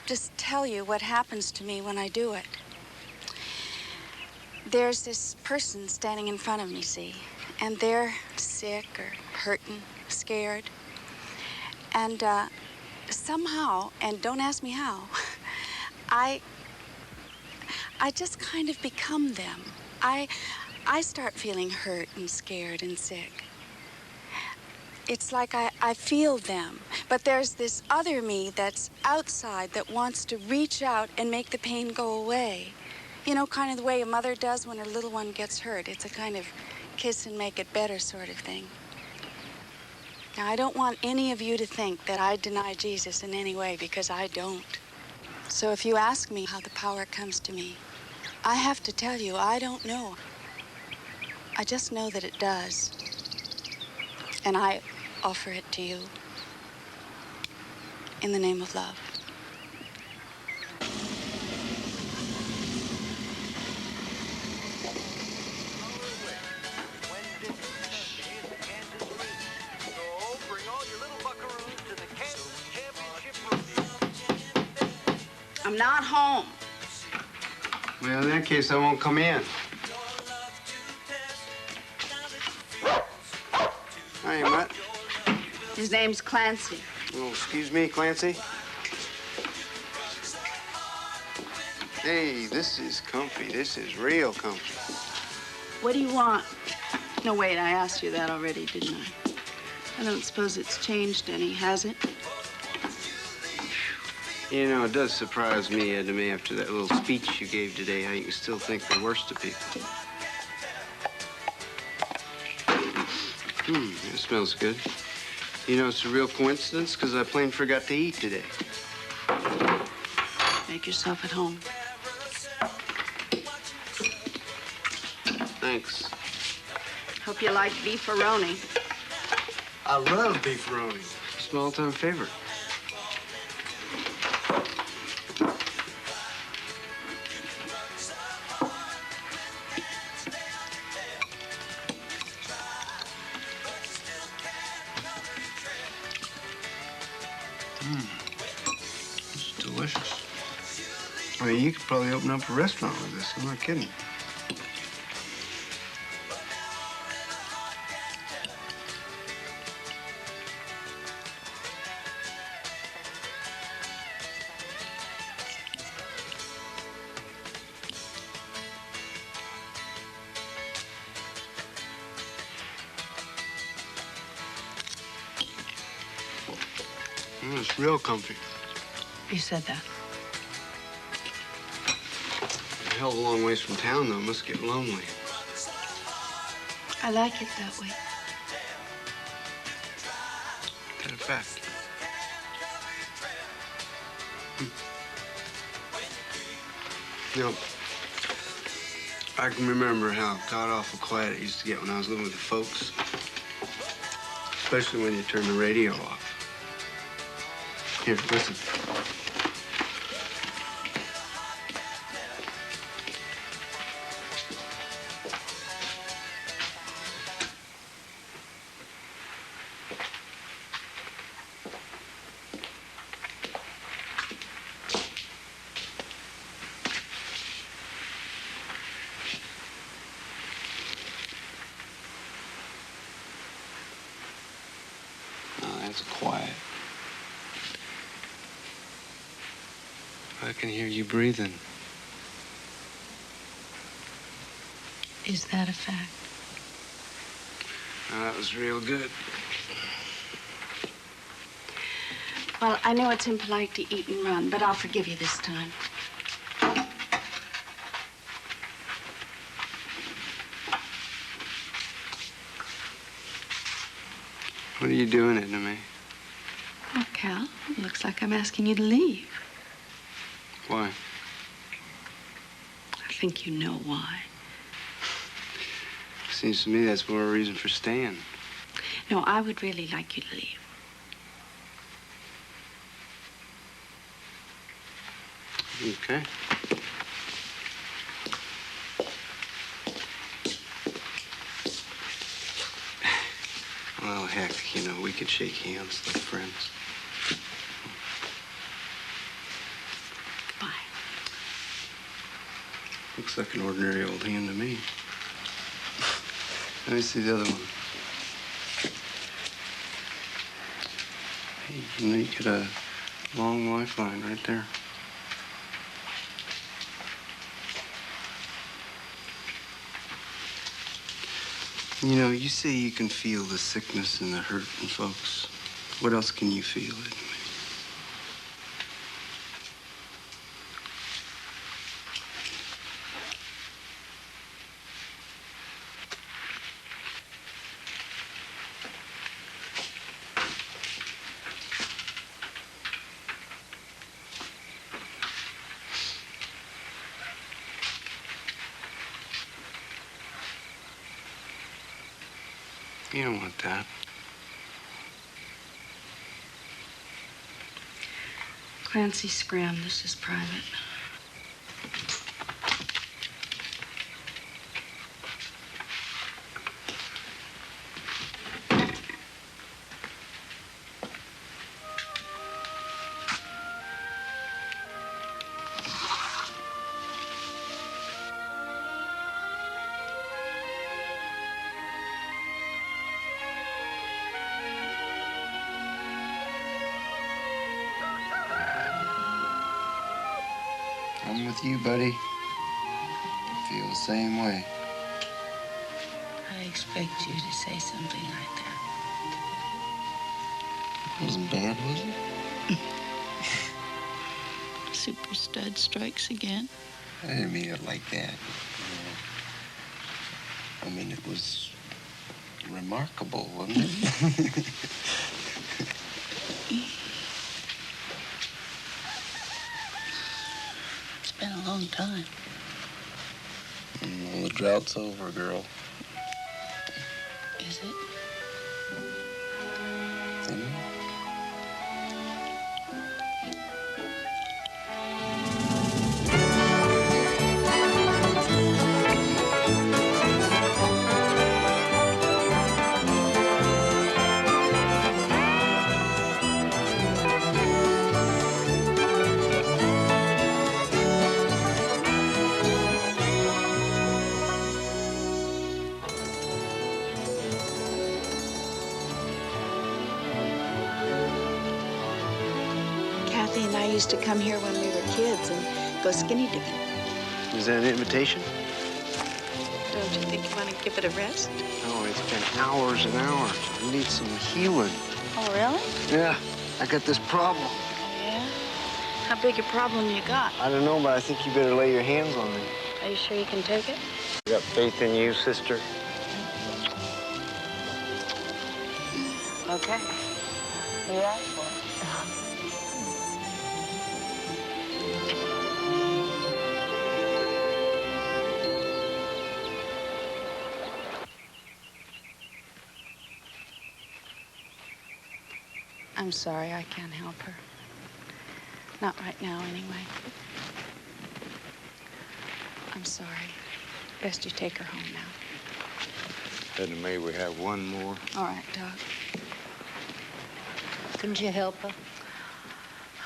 just tell you what happens to me when I do it. There's this person standing in front of me, see? And they're sick or hurting, scared. And somehow, and don't ask me how, I just kind of become them. I start feeling hurt and scared and sick. It's like I feel them, but there's this other me that's outside that wants to reach out and make the pain go away. You know, kind of the way a mother does when her little one gets hurt. It's a kind of kiss and make it better sort of thing. Now, I don't want any of you to think that I deny Jesus in any way, because I don't. So if you ask me how the power comes to me, I have to tell you, I don't know. I just know that it does. And I offer it to you in the name of love. I'm not home. Well, in that case, I won't come in. Hi, Mutt. His name's Clancy. Oh, excuse me, Clancy. Hey, this is comfy. This is real comfy. What do you want? No, wait, I asked you that already, didn't I? I don't suppose it's changed any, has it? You know, it does surprise me, Ed, to me, after that little speech you gave today, how you can still think the worst of people. It smells good. You know, it's a real coincidence, because I plain forgot to eat today. Make yourself at home. Thanks. Hope you like beefaroni. I love beefaroni. It's my all-time favorite. It's delicious. I mean, you could probably open up a restaurant with this. I'm not kidding. It's real comfy. You said that. A hell of a long ways from town, though. It must get lonely. I like it that way. That effect. You know, I can remember how god-awful quiet it used to get when I was living with the folks. Especially when you turn the radio off. Here, listen. Oh, that's quiet. I can hear you breathing. Is that a fact? That was real good. Well, I know it's impolite to eat and run, but I'll forgive you this time. What are you doing it to me? Well, Cal, it looks like I'm asking you to leave. Why? I think you know why. Seems to me that's more a reason for staying. No, I would really like you to leave. Okay. Well, heck, you know, we could shake hands like friends. Bye. Looks like an ordinary old hand to me. Let me see the other one. Hey, you know, you get a long lifeline right there. You know, you say you can feel the sickness and the hurt in folks. What else can you feel? You don't want that. Clancy Scram, this is private. I'm with you, buddy. I feel the same way. I expect you to say something like that. It wasn't bad, was it? Super stud strikes again. I didn't mean it like that. I mean, it was remarkable, wasn't it? It's been a long time. Well, the drought's over, girl. Is it? Kathy and I used to come here when we were kids and go skinny dipping. Is that an invitation? Don't you think you want to give it a rest? No, it's been hours and hours. I need some healing. Oh, really? Yeah, I got this problem. Yeah? How big a problem you got? I don't know, but I think you better lay your hands on me. Are you sure you can take it? I got faith in you, sister. Okay. You asked for it. I'm sorry, I can't help her. Not right now, anyway. I'm sorry. Best you take her home now. Edna May, we have one more. All right, Doc. Couldn't you help her?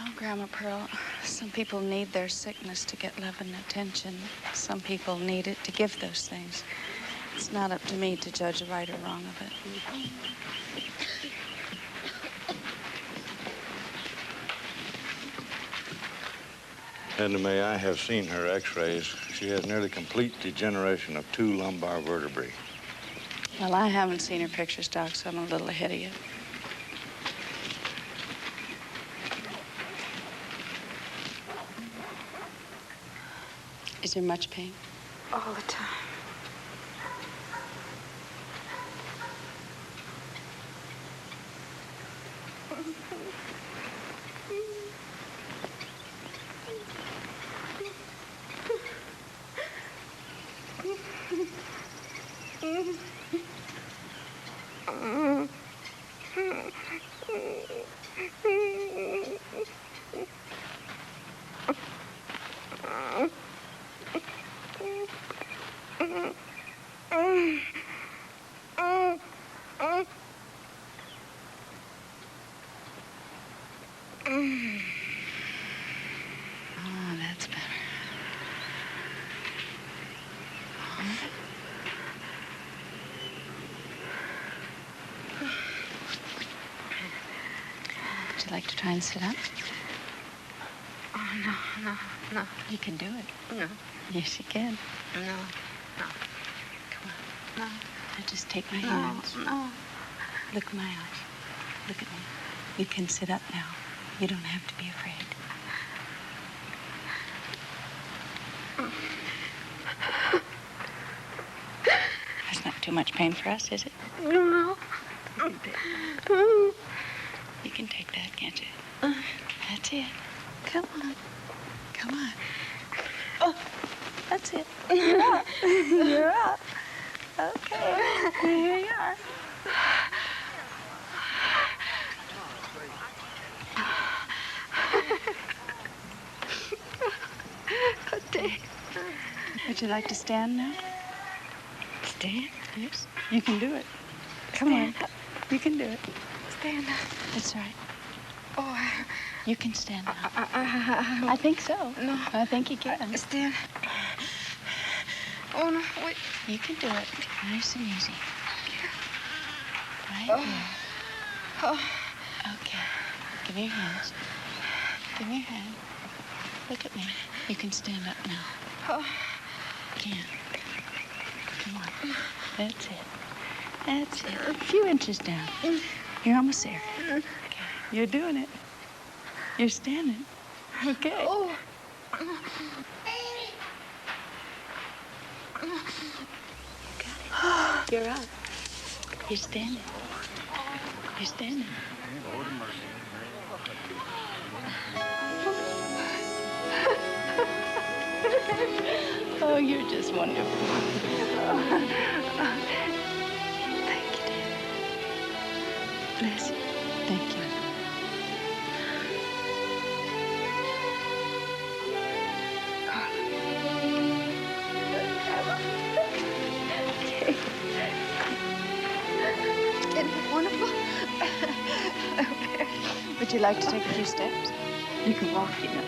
Oh, Grandma Pearl, some people need their sickness to get love and attention. Some people need it to give those things. It's not up to me to judge the right or wrong of it. Edna May, I have seen her x-rays. She has nearly complete degeneration of 2 lumbar vertebrae. Well, I haven't seen her pictures, Doc, so I'm a little ahead of you. Is there much pain? All the time. Oh, that's better. Would you like to try and sit up? Oh, no. You can do it. No. Yes, you can. No. Come on. No. Now just take my hands. No. Look in my eyes. Look at me. You can sit up now. You don't have to be afraid. That's not too much pain for us, is it? No. You can take that, can't you? That's it. Come on. Come on. Oh, that's it. You're up. You're up. Okay. Here you are. Would you like to stand now? Stand? Yes. You can do it. Come on. You can do it. Stand up. That's right. Oh, You can stand now. I think so. No. I think you can. Stand. Oh, no, wait. You can do it. Nice and easy. Right Oh. here. Oh. Okay. Give me your hands. Give me your hand. Look at me. You can stand up now. Oh. Can't. Come on. That's it. That's it. A few inches down. You're almost there. Okay. You're doing it. You're standing. Okay. Oh. You're up. You're standing. You're standing. Oh, you're just wonderful. Thank you, dear. Bless you. Thank you. Isn't it wonderful? Would you like to take a few steps? You can walk, you know.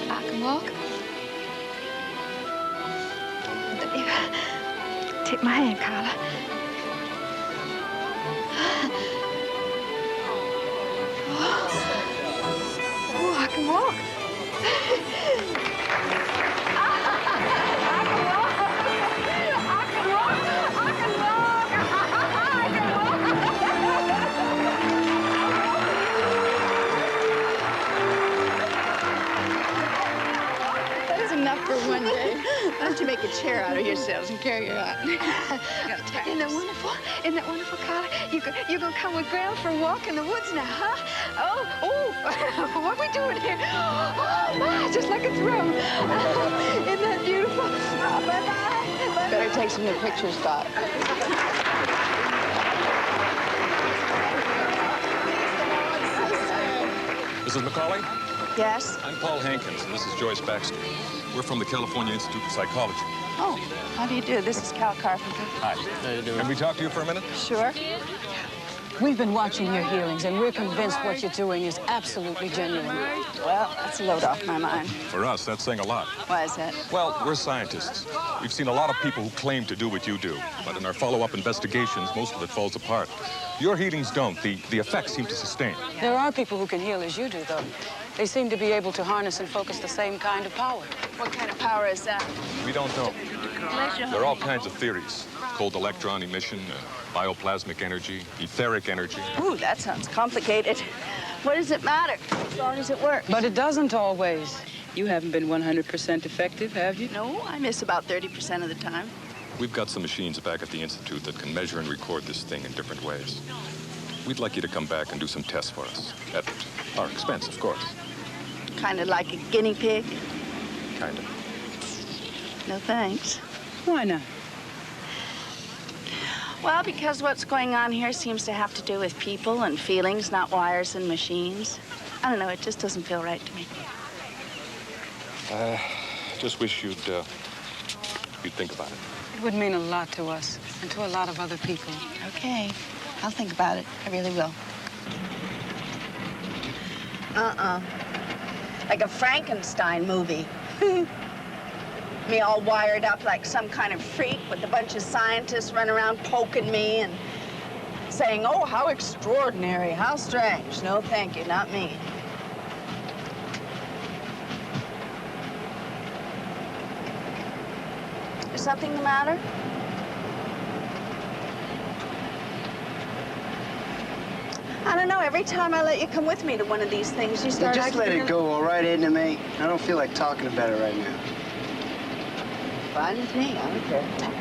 I can walk. Take my hand, Carla. Oh, I can walk. That's enough for one day. Why don't you make a chair out of yourselves and carry her out? Isn't that wonderful? Isn't that wonderful, Carla? You're gonna come with Grandma for a walk in the woods now, huh? Oh, what are we doing here? Oh, my, just like a throne. Isn't that beautiful? Oh, bye-bye. Better take some good pictures, Scott. Mrs. McCauley? Yes? I'm Paul Hankins, and this is Joyce Baxter. We're from the California Institute of Psychology. Oh, how do you do? This is Cal Carpenter. Hi. How you doing? Can we talk to you for a minute? Sure. We've been watching your healings, and we're convinced what you're doing is absolutely genuine. Well, that's a load off my mind. For us, that's saying a lot. Why is that? Well, we're scientists. We've seen a lot of people who claim to do what you do, but in our follow-up investigations, most of it falls apart. Your healings don't. The effects seem to sustain. There are people who can heal as you do, though. They seem to be able to harness and focus the same kind of power. What kind of power is that? We don't know. Pleasure. There are all kinds of theories. Cold electron emission, bioplasmic energy, etheric energy. Ooh, that sounds complicated. What does it matter, as long as it works? But it doesn't always. You haven't been 100% effective, have you? No, I miss about 30% of the time. We've got some machines back at the Institute that can measure and record this thing in different ways. We'd like you to come back and do some tests for us. At our expense, of course. Kind of like a guinea pig. Kind of. No thanks. Why not? Well, because what's going on here seems to have to do with people and feelings, not wires and machines. I don't know, it just doesn't feel right to me. Just wish you'd think about it. It would mean a lot to us and to a lot of other people. Okay, I'll think about it. I really will. Like a Frankenstein movie. Me all wired up like some kind of freak with a bunch of scientists running around poking me and saying, oh, how extraordinary, how strange. No, thank you, not me. Is something the matter? I don't know. Every time I let you come with me to one of these things, you start Just let acting it go, all right, Edna May? I don't feel like talking about it right now. Fine with me. I don't care.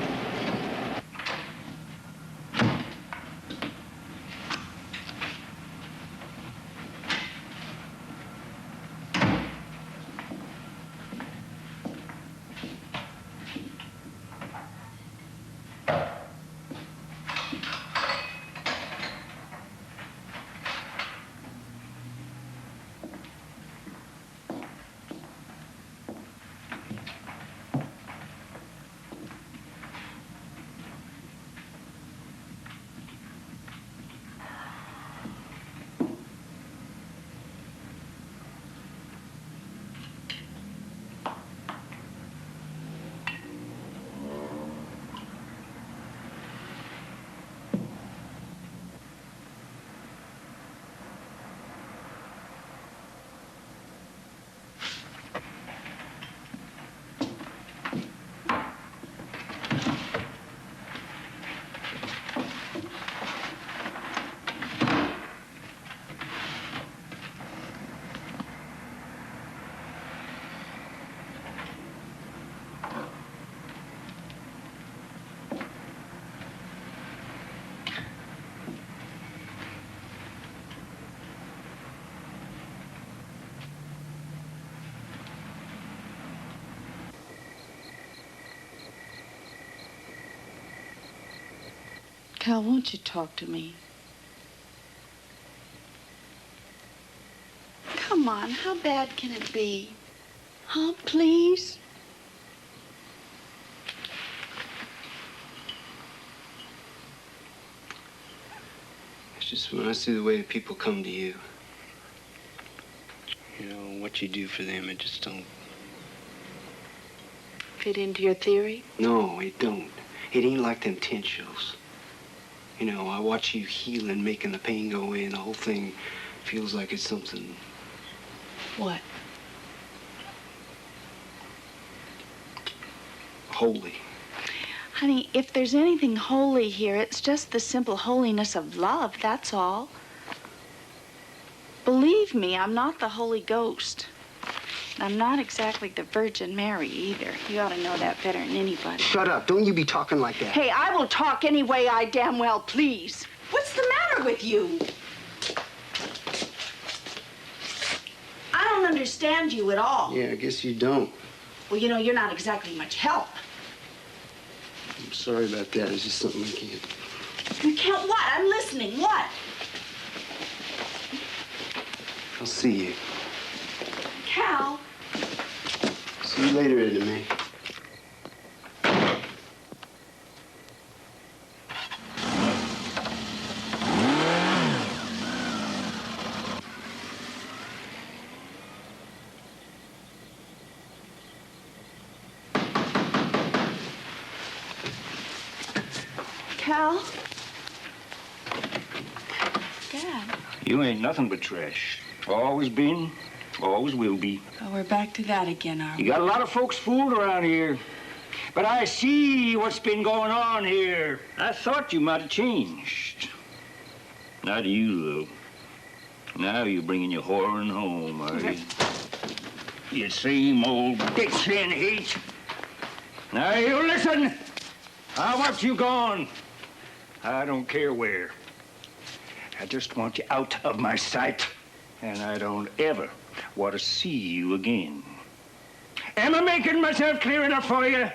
Cal, won't you talk to me? Come on, how bad can it be? Huh, please? It's just when I see the way people come to you, you know, what you do for them, it just don't... Fit into your theory? No, it don't. It ain't like them tent shows. You know, I watch you healing, making the pain go away, and the whole thing feels like it's something... What? Holy. Honey, if there's anything holy here, it's just the simple holiness of love, that's all. Believe me, I'm not the Holy Ghost. I'm not exactly the Virgin Mary either. You ought to know that better than anybody. Shut up. Don't you be talking like that. Hey, I will talk any way I damn well please. What's the matter with you? I don't understand you at all. Yeah, I guess you don't. Well, you know, you're not exactly much help. I'm sorry about that. It's just something I can't... You can't what? I'm listening. What? I'll see you. Cal. See you later, Edna May. Cal? Dad. You ain't nothing but trash. Always been, always will be. Oh, we're back to that again, are we? You got a lot of folks fooled around here. But I see what's been going on here. I thought you might have changed. Not you, though. Now you're bringing your whoring home, are you? You same old bitch in heat. Now you listen. I want you gone. I don't care where. I just want you out of my sight. And I don't ever want to see you again. Am I making myself clear enough for you?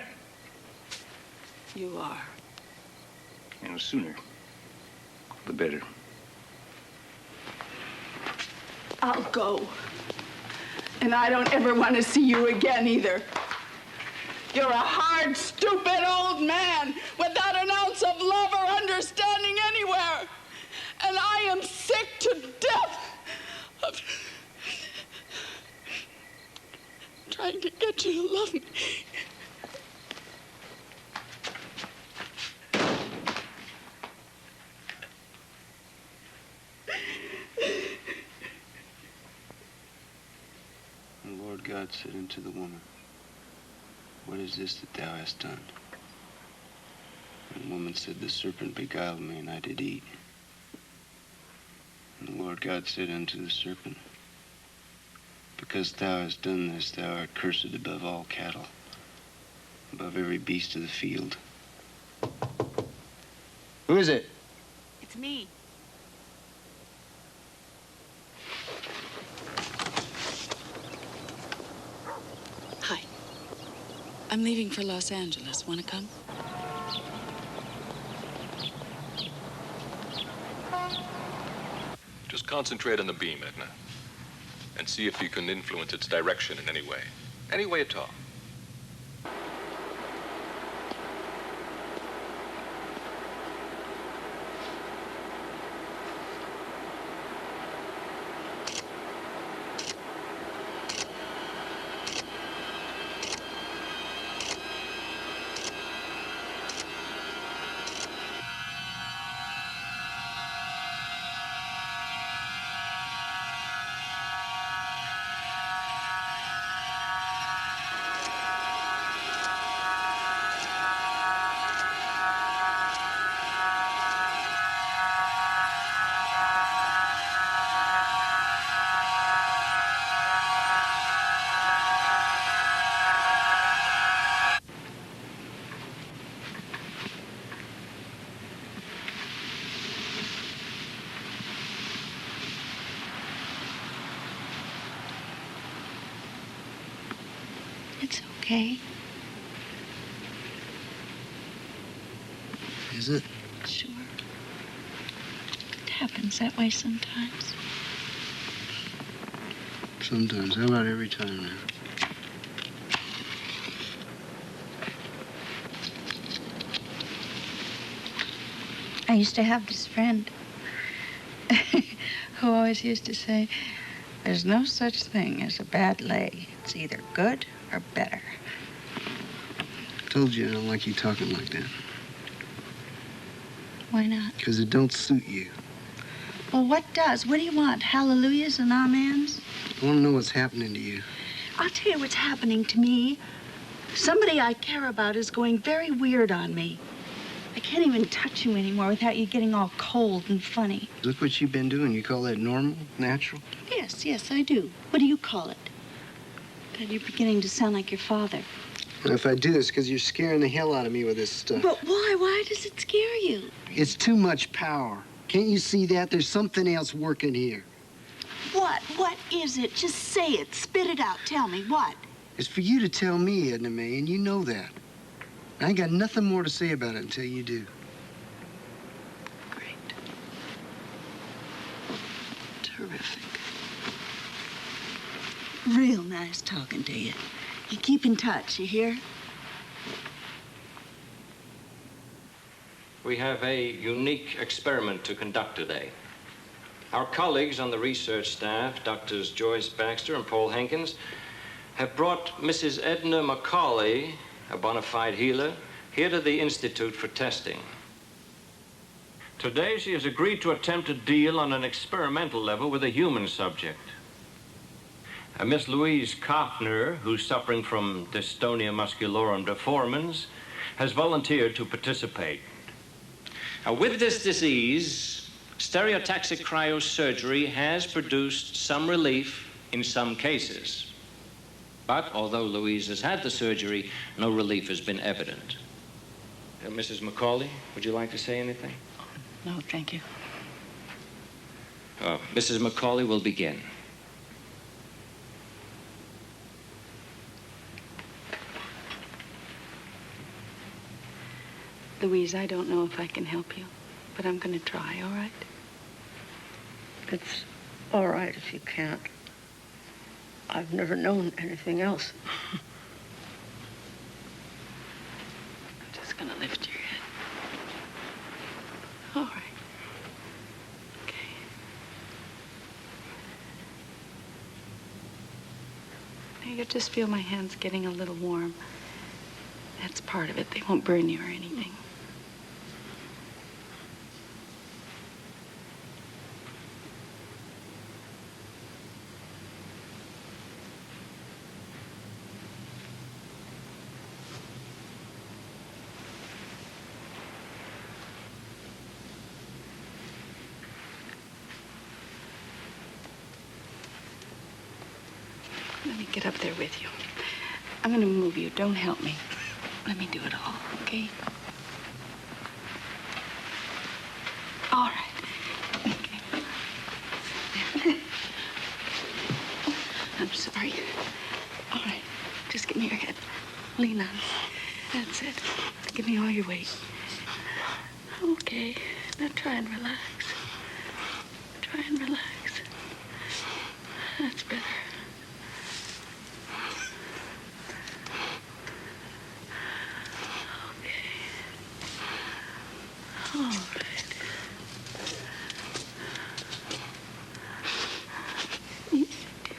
You are. And the sooner, the better. I'll go. And I don't ever want to see you again either. You're a hard, stupid old man without an ounce of love or understanding anywhere. And I am sick to death of want you to love me. And the Lord God said unto the woman, What is this that thou hast done? And the woman said, The serpent beguiled me, and I did eat. And the Lord God said unto the serpent, Because thou hast done this, thou art cursed above all cattle, above every beast of the field. Who is it? It's me. Hi. I'm leaving for Los Angeles. Want to come? Just concentrate on the beam, Edna, and see if you can influence its direction in any way. Any way at all. It's okay. Is it? Sure. It happens that way sometimes. Sometimes. How about every time now? I used to have this friend who always used to say, there's no such thing as a bad lay. It's either good or better. I told you I don't like you talking like that. Why not? Because it don't suit you. Well, what does? What do you want? Hallelujahs and amens? I want to know what's happening to you. I'll tell you what's happening to me. Somebody I care about is going very weird on me. I can't even touch you anymore without you getting all cold and funny. Look what you've been doing. You call that normal? Natural? Yes, I do. What do you call it? God, you're beginning to sound like your father. And if I do this, because you're scaring the hell out of me with this stuff. But why? Why does it scare you? It's too much power. Can't you see that? There's something else working here. What? What is it? Just say it. Spit it out. Tell me. What? It's for you to tell me, Edna Mae, and you know that. I ain't got nothing more to say about it until you do. Great. Terrific. Real nice talking to you. You keep in touch, you hear? We have a unique experiment to conduct today. Our colleagues on the research staff, Doctors Joyce Baxter and Paul Hankins, have brought Mrs. Edna McCauley, a bona fide healer, here to the Institute for testing. Today, she has agreed to attempt a deal on an experimental level with a human subject. Miss Louise Kaufner, who's suffering from dystonia musculorum deformans, has volunteered to participate. With this disease, stereotaxic cryosurgery has produced some relief in some cases. But although Louise has had the surgery, no relief has been evident. Mrs. McCauley, would you like to say anything? No, thank you. Mrs. McCauley will begin. Louise, I don't know if I can help you, but I'm going to try, all right? It's all right if you can't. I've never known anything else. I'm just going to lift your head. All right. Okay. You could just feel my hands getting a little warm. That's part of it. They won't burn you or anything. Let me get up there with you. I'm going to move you. Don't help me. Let me do it all, okay? All right. Okay. I'm sorry. All right. Just give me your head. Lean on. That's it. Give me all your weight. Okay. Now try and relax. Try and relax. That's better. All right. Easy, dear.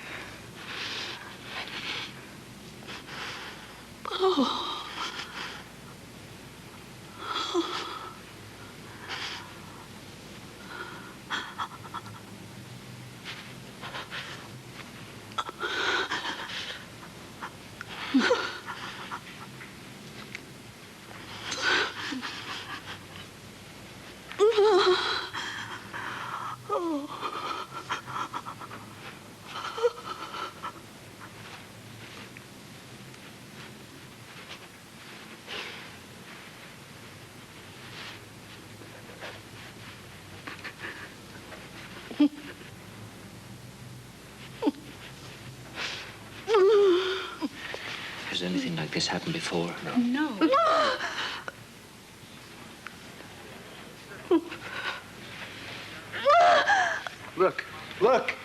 Oh. Has anything like this happened before? No. Look, look.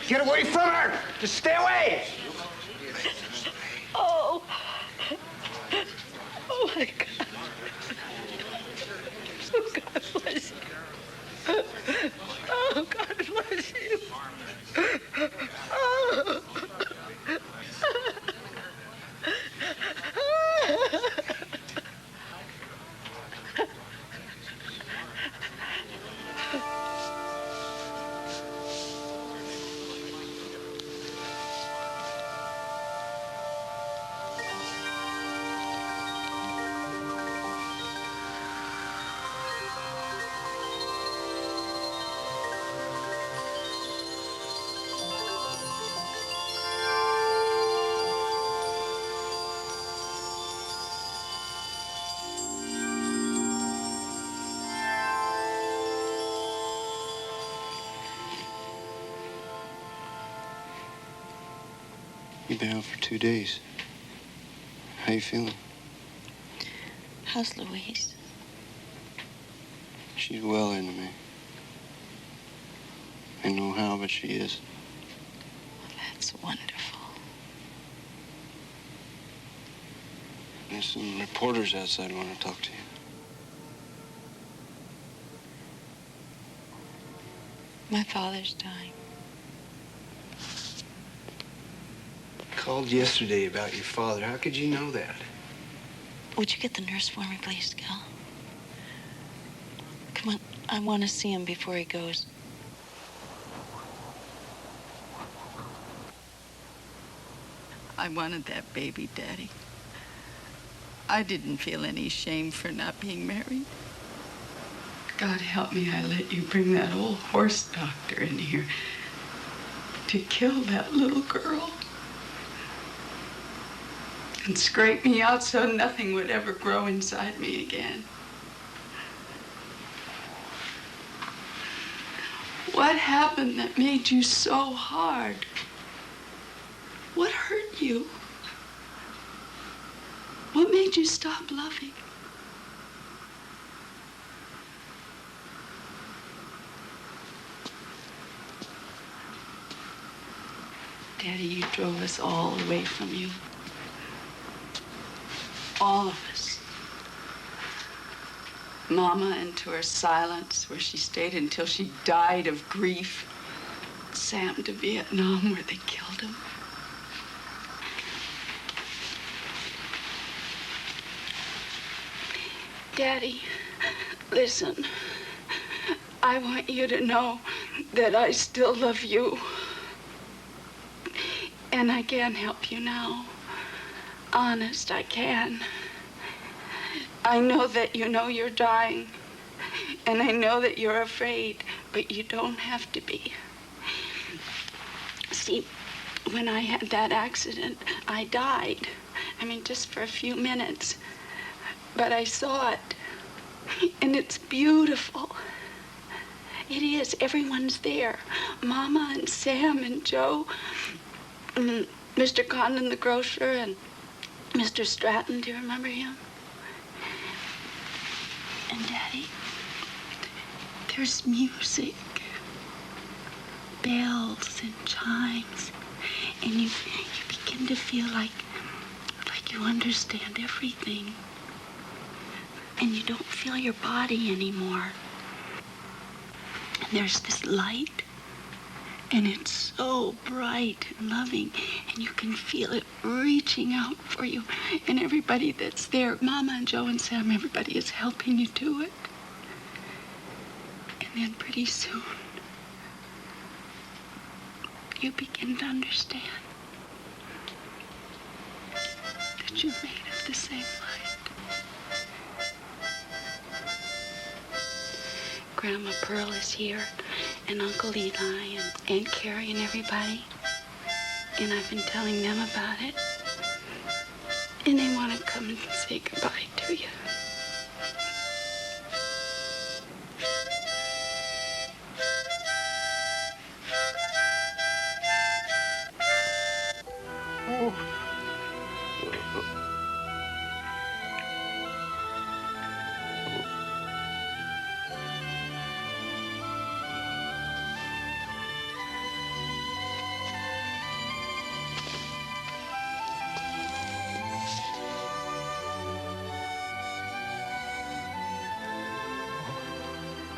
Get away from her! Just stay away! Oh. Oh, my God. Oh, God bless you. Oh, God bless you. Oh. You've been out for 2 days. How you feeling? How's Louise? She's well into me. I know how, but she is. That's wonderful. There's some reporters outside who want to talk to you. My father's dying. Called yesterday about your father. How could you know that? Would you get the nurse for me, please, Cal? Come on. I want to see him before he goes. I wanted that baby, Daddy. I didn't feel any shame for not being married. God help me, I let you bring that old horse doctor in here to kill that little girl and scrape me out so nothing would ever grow inside me again. What happened that made you so hard? What hurt you? What made you stop loving? Daddy, you drove us all away from you. All of us. Mama into her silence, where she stayed until she died of grief. Sam to Vietnam, where they killed him. Daddy, listen. I want you to know that I still love you. And I can help you now. Honest, I can. I know that you know you're dying. And I know that you're afraid, but you don't have to be. See, when I had that accident, I died. I mean, just for a few minutes. But I saw it. And it's beautiful. It is. Everyone's there. Mama and Sam and Joe, and Mr. Condon, the grocer, and Mr. Stratton. Do you remember him? And Daddy, there's music, bells and chimes, and you begin to feel like you understand everything, and you don't feel your body anymore. And there's this light, and it's so bright and loving, and you can feel it reaching out for you. And everybody that's there, Mama and Joe and Sam, everybody is helping you do it. And then pretty soon, you begin to understand that you're made of the same light. Grandma Pearl is here, and Uncle Eli, and Aunt Carrie, and everybody. And I've been telling them about it. And they want to come and say goodbye to you.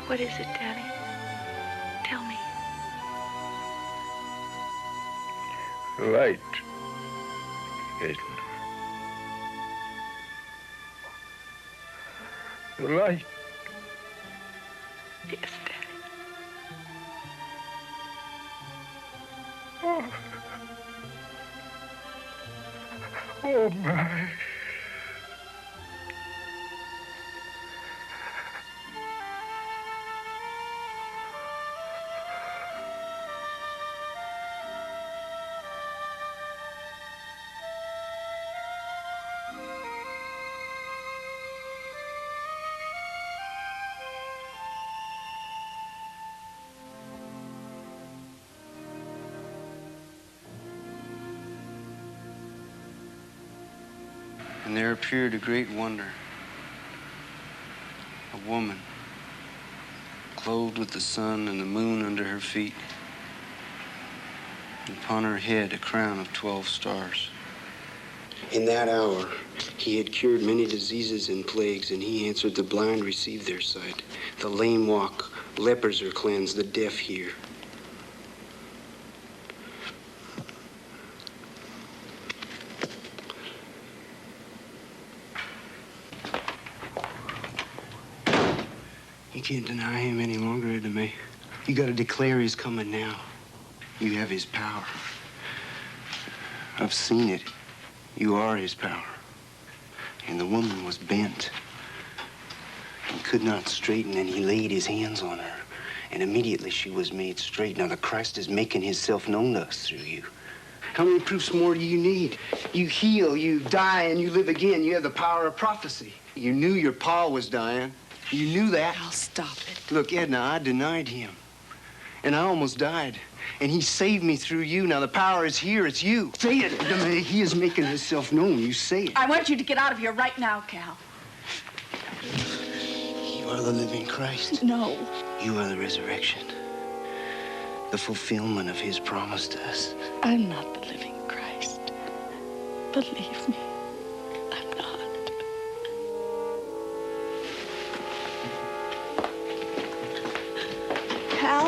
What is it, Daddy? Tell me. Light, Aiden. The light. Yes, Daddy. Oh. Oh, my. And there appeared a great wonder. A woman, clothed with the sun and the moon under her feet, and upon her head a crown of 12 stars. In that hour, he had cured many diseases and plagues, and he answered, the blind receive their sight, the lame walk, lepers are cleansed, the deaf hear. You can't deny him any longer, Edme. You gotta declare he's coming now. You have his power. I've seen it. You are his power. And the woman was bent and could not straighten, and he laid his hands on her. And immediately she was made straight. Now the Christ is making himself known to us through you. How many proofs more do you need? You heal, you die, and you live again. You have the power of prophecy. You knew your pa was dying. You knew that. I'll stop it. Look, Edna, I denied him. And I almost died. And he saved me through you. Now the power is here. It's you. Say it, Edna. He is making himself known. You say it. I want you to get out of here right now, Cal. You are the living Christ. No. You are the resurrection. the fulfillment of his promise to us. I'm not the living Christ. Believe me, I'm not. Hal?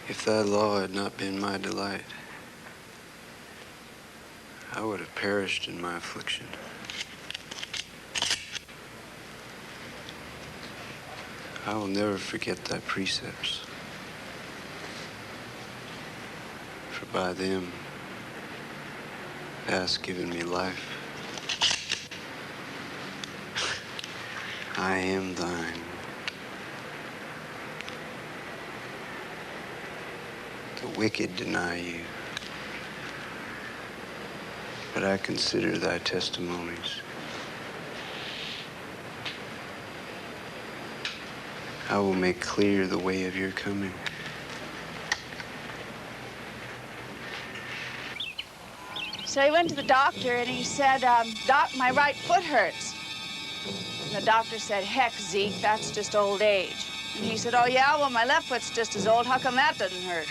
If thy law had not been my delight, I would have perished in my affliction. I will never forget thy precepts, for by them thou hast given me life. I am thine. The wicked deny you, but I consider thy testimonies. I will make clear the way of your coming. So he went to the doctor and he said, Doc, my right foot hurts. And the doctor said, heck, Zeke, that's just old age. And he said, oh, yeah, well, my left foot's just as old. How come that doesn't hurt?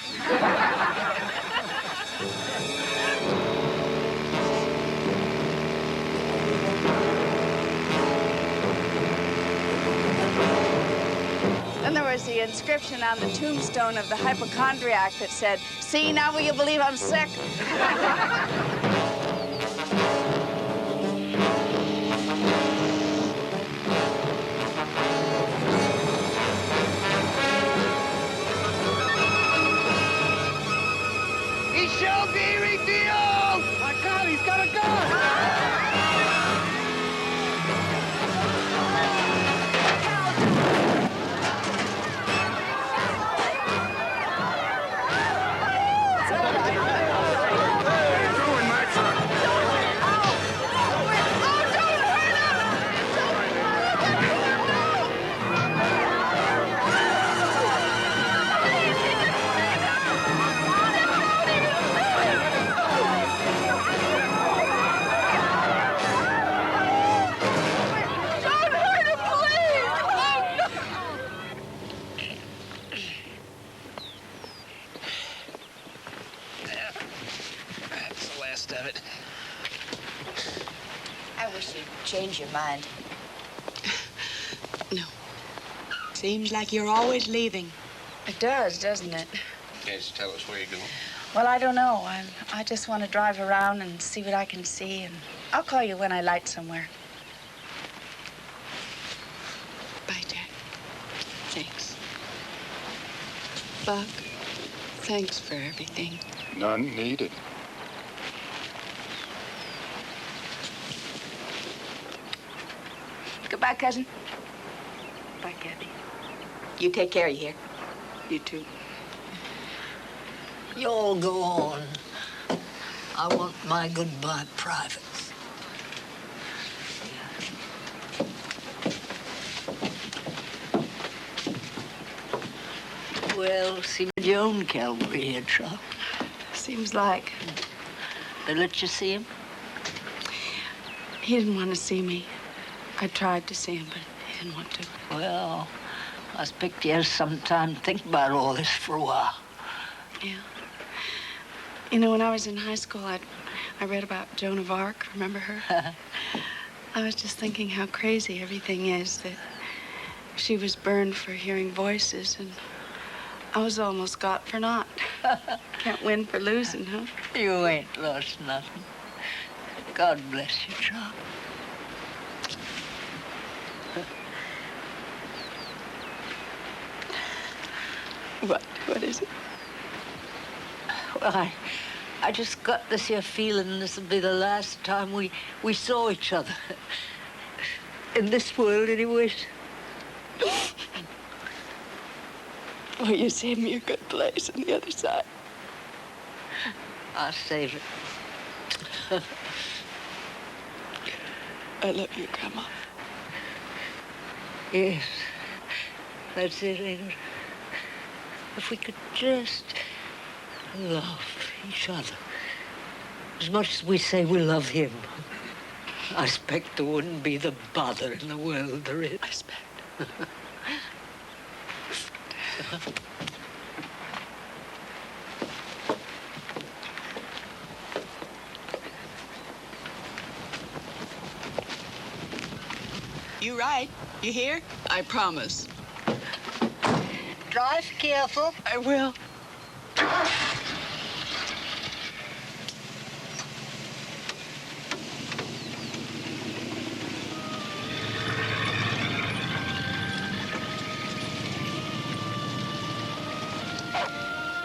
Then there was the inscription on the tombstone of the hypochondriac that said, see, now will you believe I'm sick? He shall be revealed! My God, he's got a gun! That's the last of it. I wish you'd change your mind. No. Seems like you're always leaving. It does, doesn't it? Can't you tell us where you're going? Well, I don't know. I just want to drive around and see what I can see, and I'll call you when I light somewhere. Bye, Jack. Thanks. Buck, thanks for everything. None needed. Goodbye, cousin. Bye, Kathy. You take care, you hear? You too. You all go on. I want my goodbye private. Well, see your own Calvary here, Chuck. Seems like. They let you see him? He didn't want to see me. I tried to see him, but he didn't want to. Well, I expect you have some time to think about all this for a while. Yeah. You know, when I was in high school, I read about Joan of Arc. Remember her? I was just thinking how crazy everything is, that she was burned for hearing voices, and I was almost got for naught. Can't win for losing, huh? You ain't lost nothing. God bless you, Chuck. What is it? Well, I just got this here feeling this will be the last time we saw each other. In this world, anyways. Well, you saved me a good place on the other side. I'll save it. I love you, Grandma. Yes, that's it, ain't it? If we could just love each other as much as we say we love him, I expect there wouldn't be the bother in the world there is. I expect. You right. You hear? I promise. Drive careful. I will.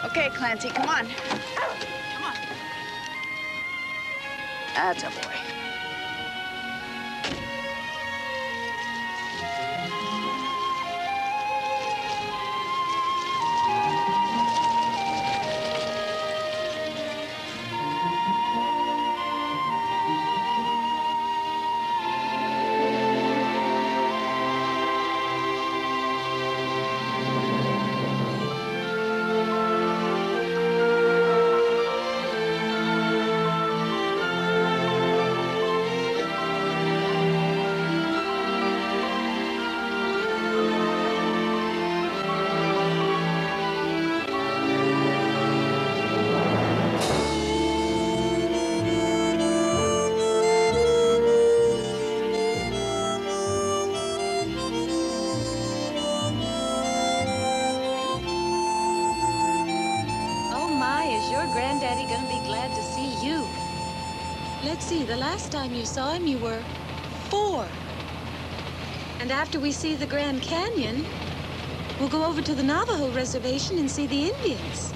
Okay, Clancy, come on. Come on. That's a boy. Let's see, the last time you saw him, you were 4. And after we see the Grand Canyon, we'll go over to the Navajo reservation and see the Indians.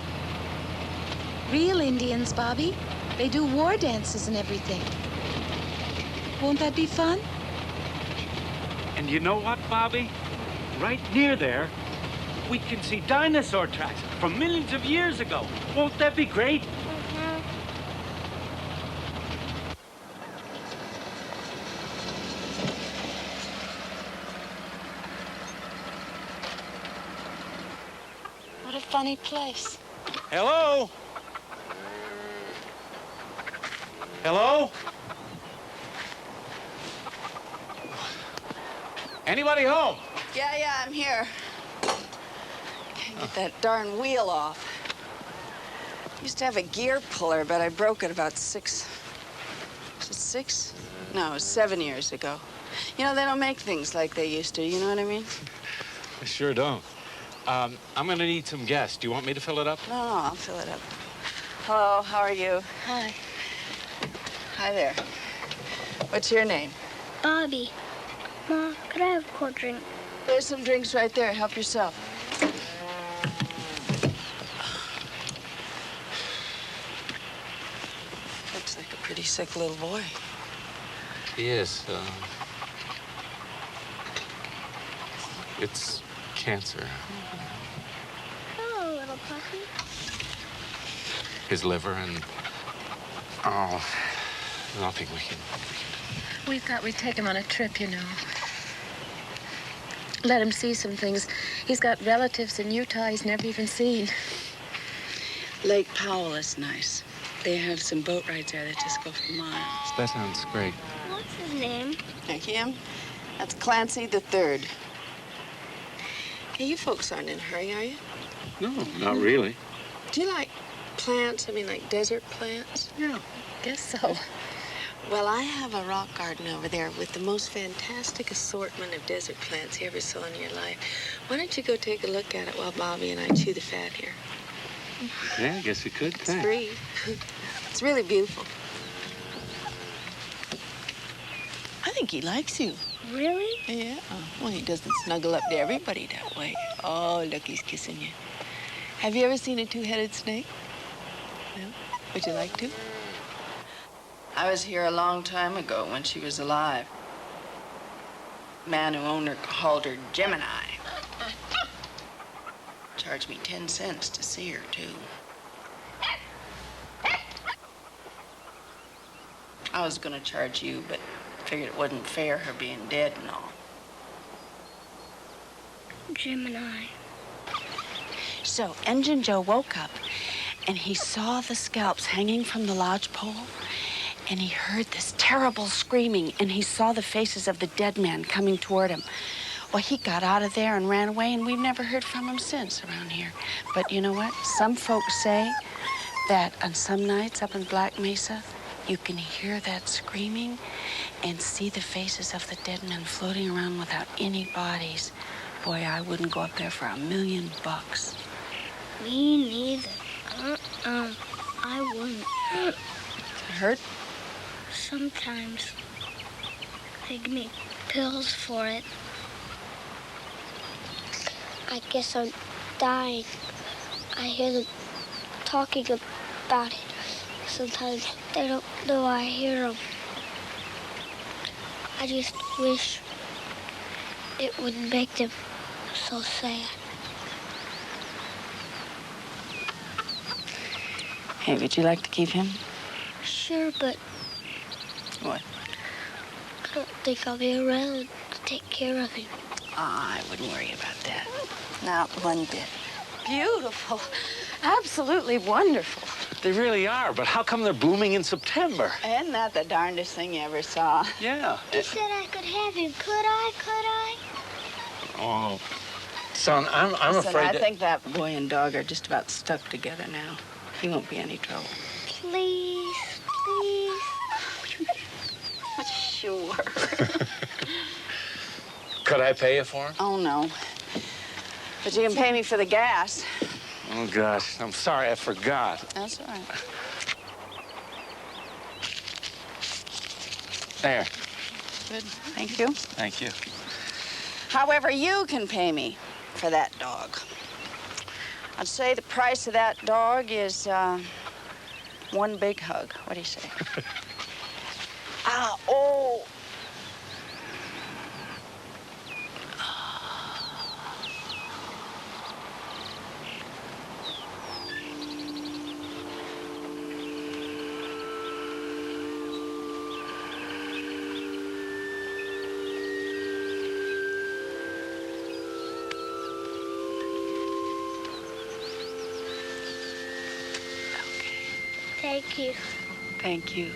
Real Indians, Bobby. They do war dances and everything. Won't that be fun? And you know what, Bobby? Right near there, we can see dinosaur tracks from millions of years ago. Won't that be great? What a funny place. Hello? Hello? Anybody home? Yeah, I'm here. Can't get that darn wheel off. Used to have a gear puller, but I broke it about 6... Was it 6? No, it was 7 years ago. You know, they don't make things like they used to, you know what I mean? I sure don't. I'm gonna need some gas. Do you want me to fill it up? No, I'll fill it up. Hello, how are you? Hi. Hi there. What's your name? Bobby. Ma, could I have a cold drink? There's some drinks right there. Help yourself. Looks like a pretty sick little boy. He is. It's cancer. Hello, little puppy. His liver and... Oh, nothing we can We thought we'd take him on a trip, you know. Let him see some things. He's got relatives in Utah he's never even seen. Lake Powell is nice. They have some boat rides there that just go for miles. That sounds great. What's his name? Him? That's Clancy the Third. Hey, you folks aren't in a hurry, are you? No, not really. Do you like plants? I mean, like desert plants? Yeah, guess so. Well, I have a rock garden over there with the most fantastic assortment of desert plants you ever saw in your life. Why don't you go take a look at it while Bobby and I chew the fat here? Yeah, I guess you could. It's free. It's really beautiful. I think he likes you. Really? Yeah. Well, he doesn't snuggle up to everybody that way. Oh, look, he's kissing you. Have you ever seen a two-headed snake? No? Would you like to? I was here a long time ago when she was alive. The man who owned her called her Gemini. Charged me 10 cents to see her, too. I was gonna charge you, but figured it wasn't fair, her being dead and all. Gemini. So, Engine Joe woke up, and he saw the scalps hanging from the lodge pole, and he heard this terrible screaming, and he saw the faces of the dead men coming toward him. Well, he got out of there and ran away, and we've never heard from him since around here. But you know what? Some folks say that on some nights up in Black Mesa, you can hear that screaming and see the faces of the dead men floating around without any bodies. Boy, I wouldn't go up there for $1,000,000. Me neither. I wouldn't. Does it hurt? Sometimes they give me pills for it. I guess I'm dying. I hear them talking about it. Sometimes they don't know I hear them. I just wish it wouldn't make them so sad. Hey, would you like to keep him? Sure, but What? I don't think I'll be around to take care of him. I wouldn't worry about that. Not one bit. Beautiful. Absolutely wonderful. They really are, but how come they're blooming in September? Isn't that the darndest thing you ever saw? Yeah. You said I could have him. Could I? Could I? Oh, son, I'm Listen, afraid I that... think that boy and dog are just about stuck together now. He won't be any trouble. Please, please. Sure. Could I pay you for him? Oh, no. But you can pay me for the gas. Oh, gosh, I'm sorry, I forgot. That's all right. There. Good. Thank you. Thank you. However, you can pay me for that dog. I'd say the price of that dog is one big hug. What do you say? Oh. Thank you. Thank you.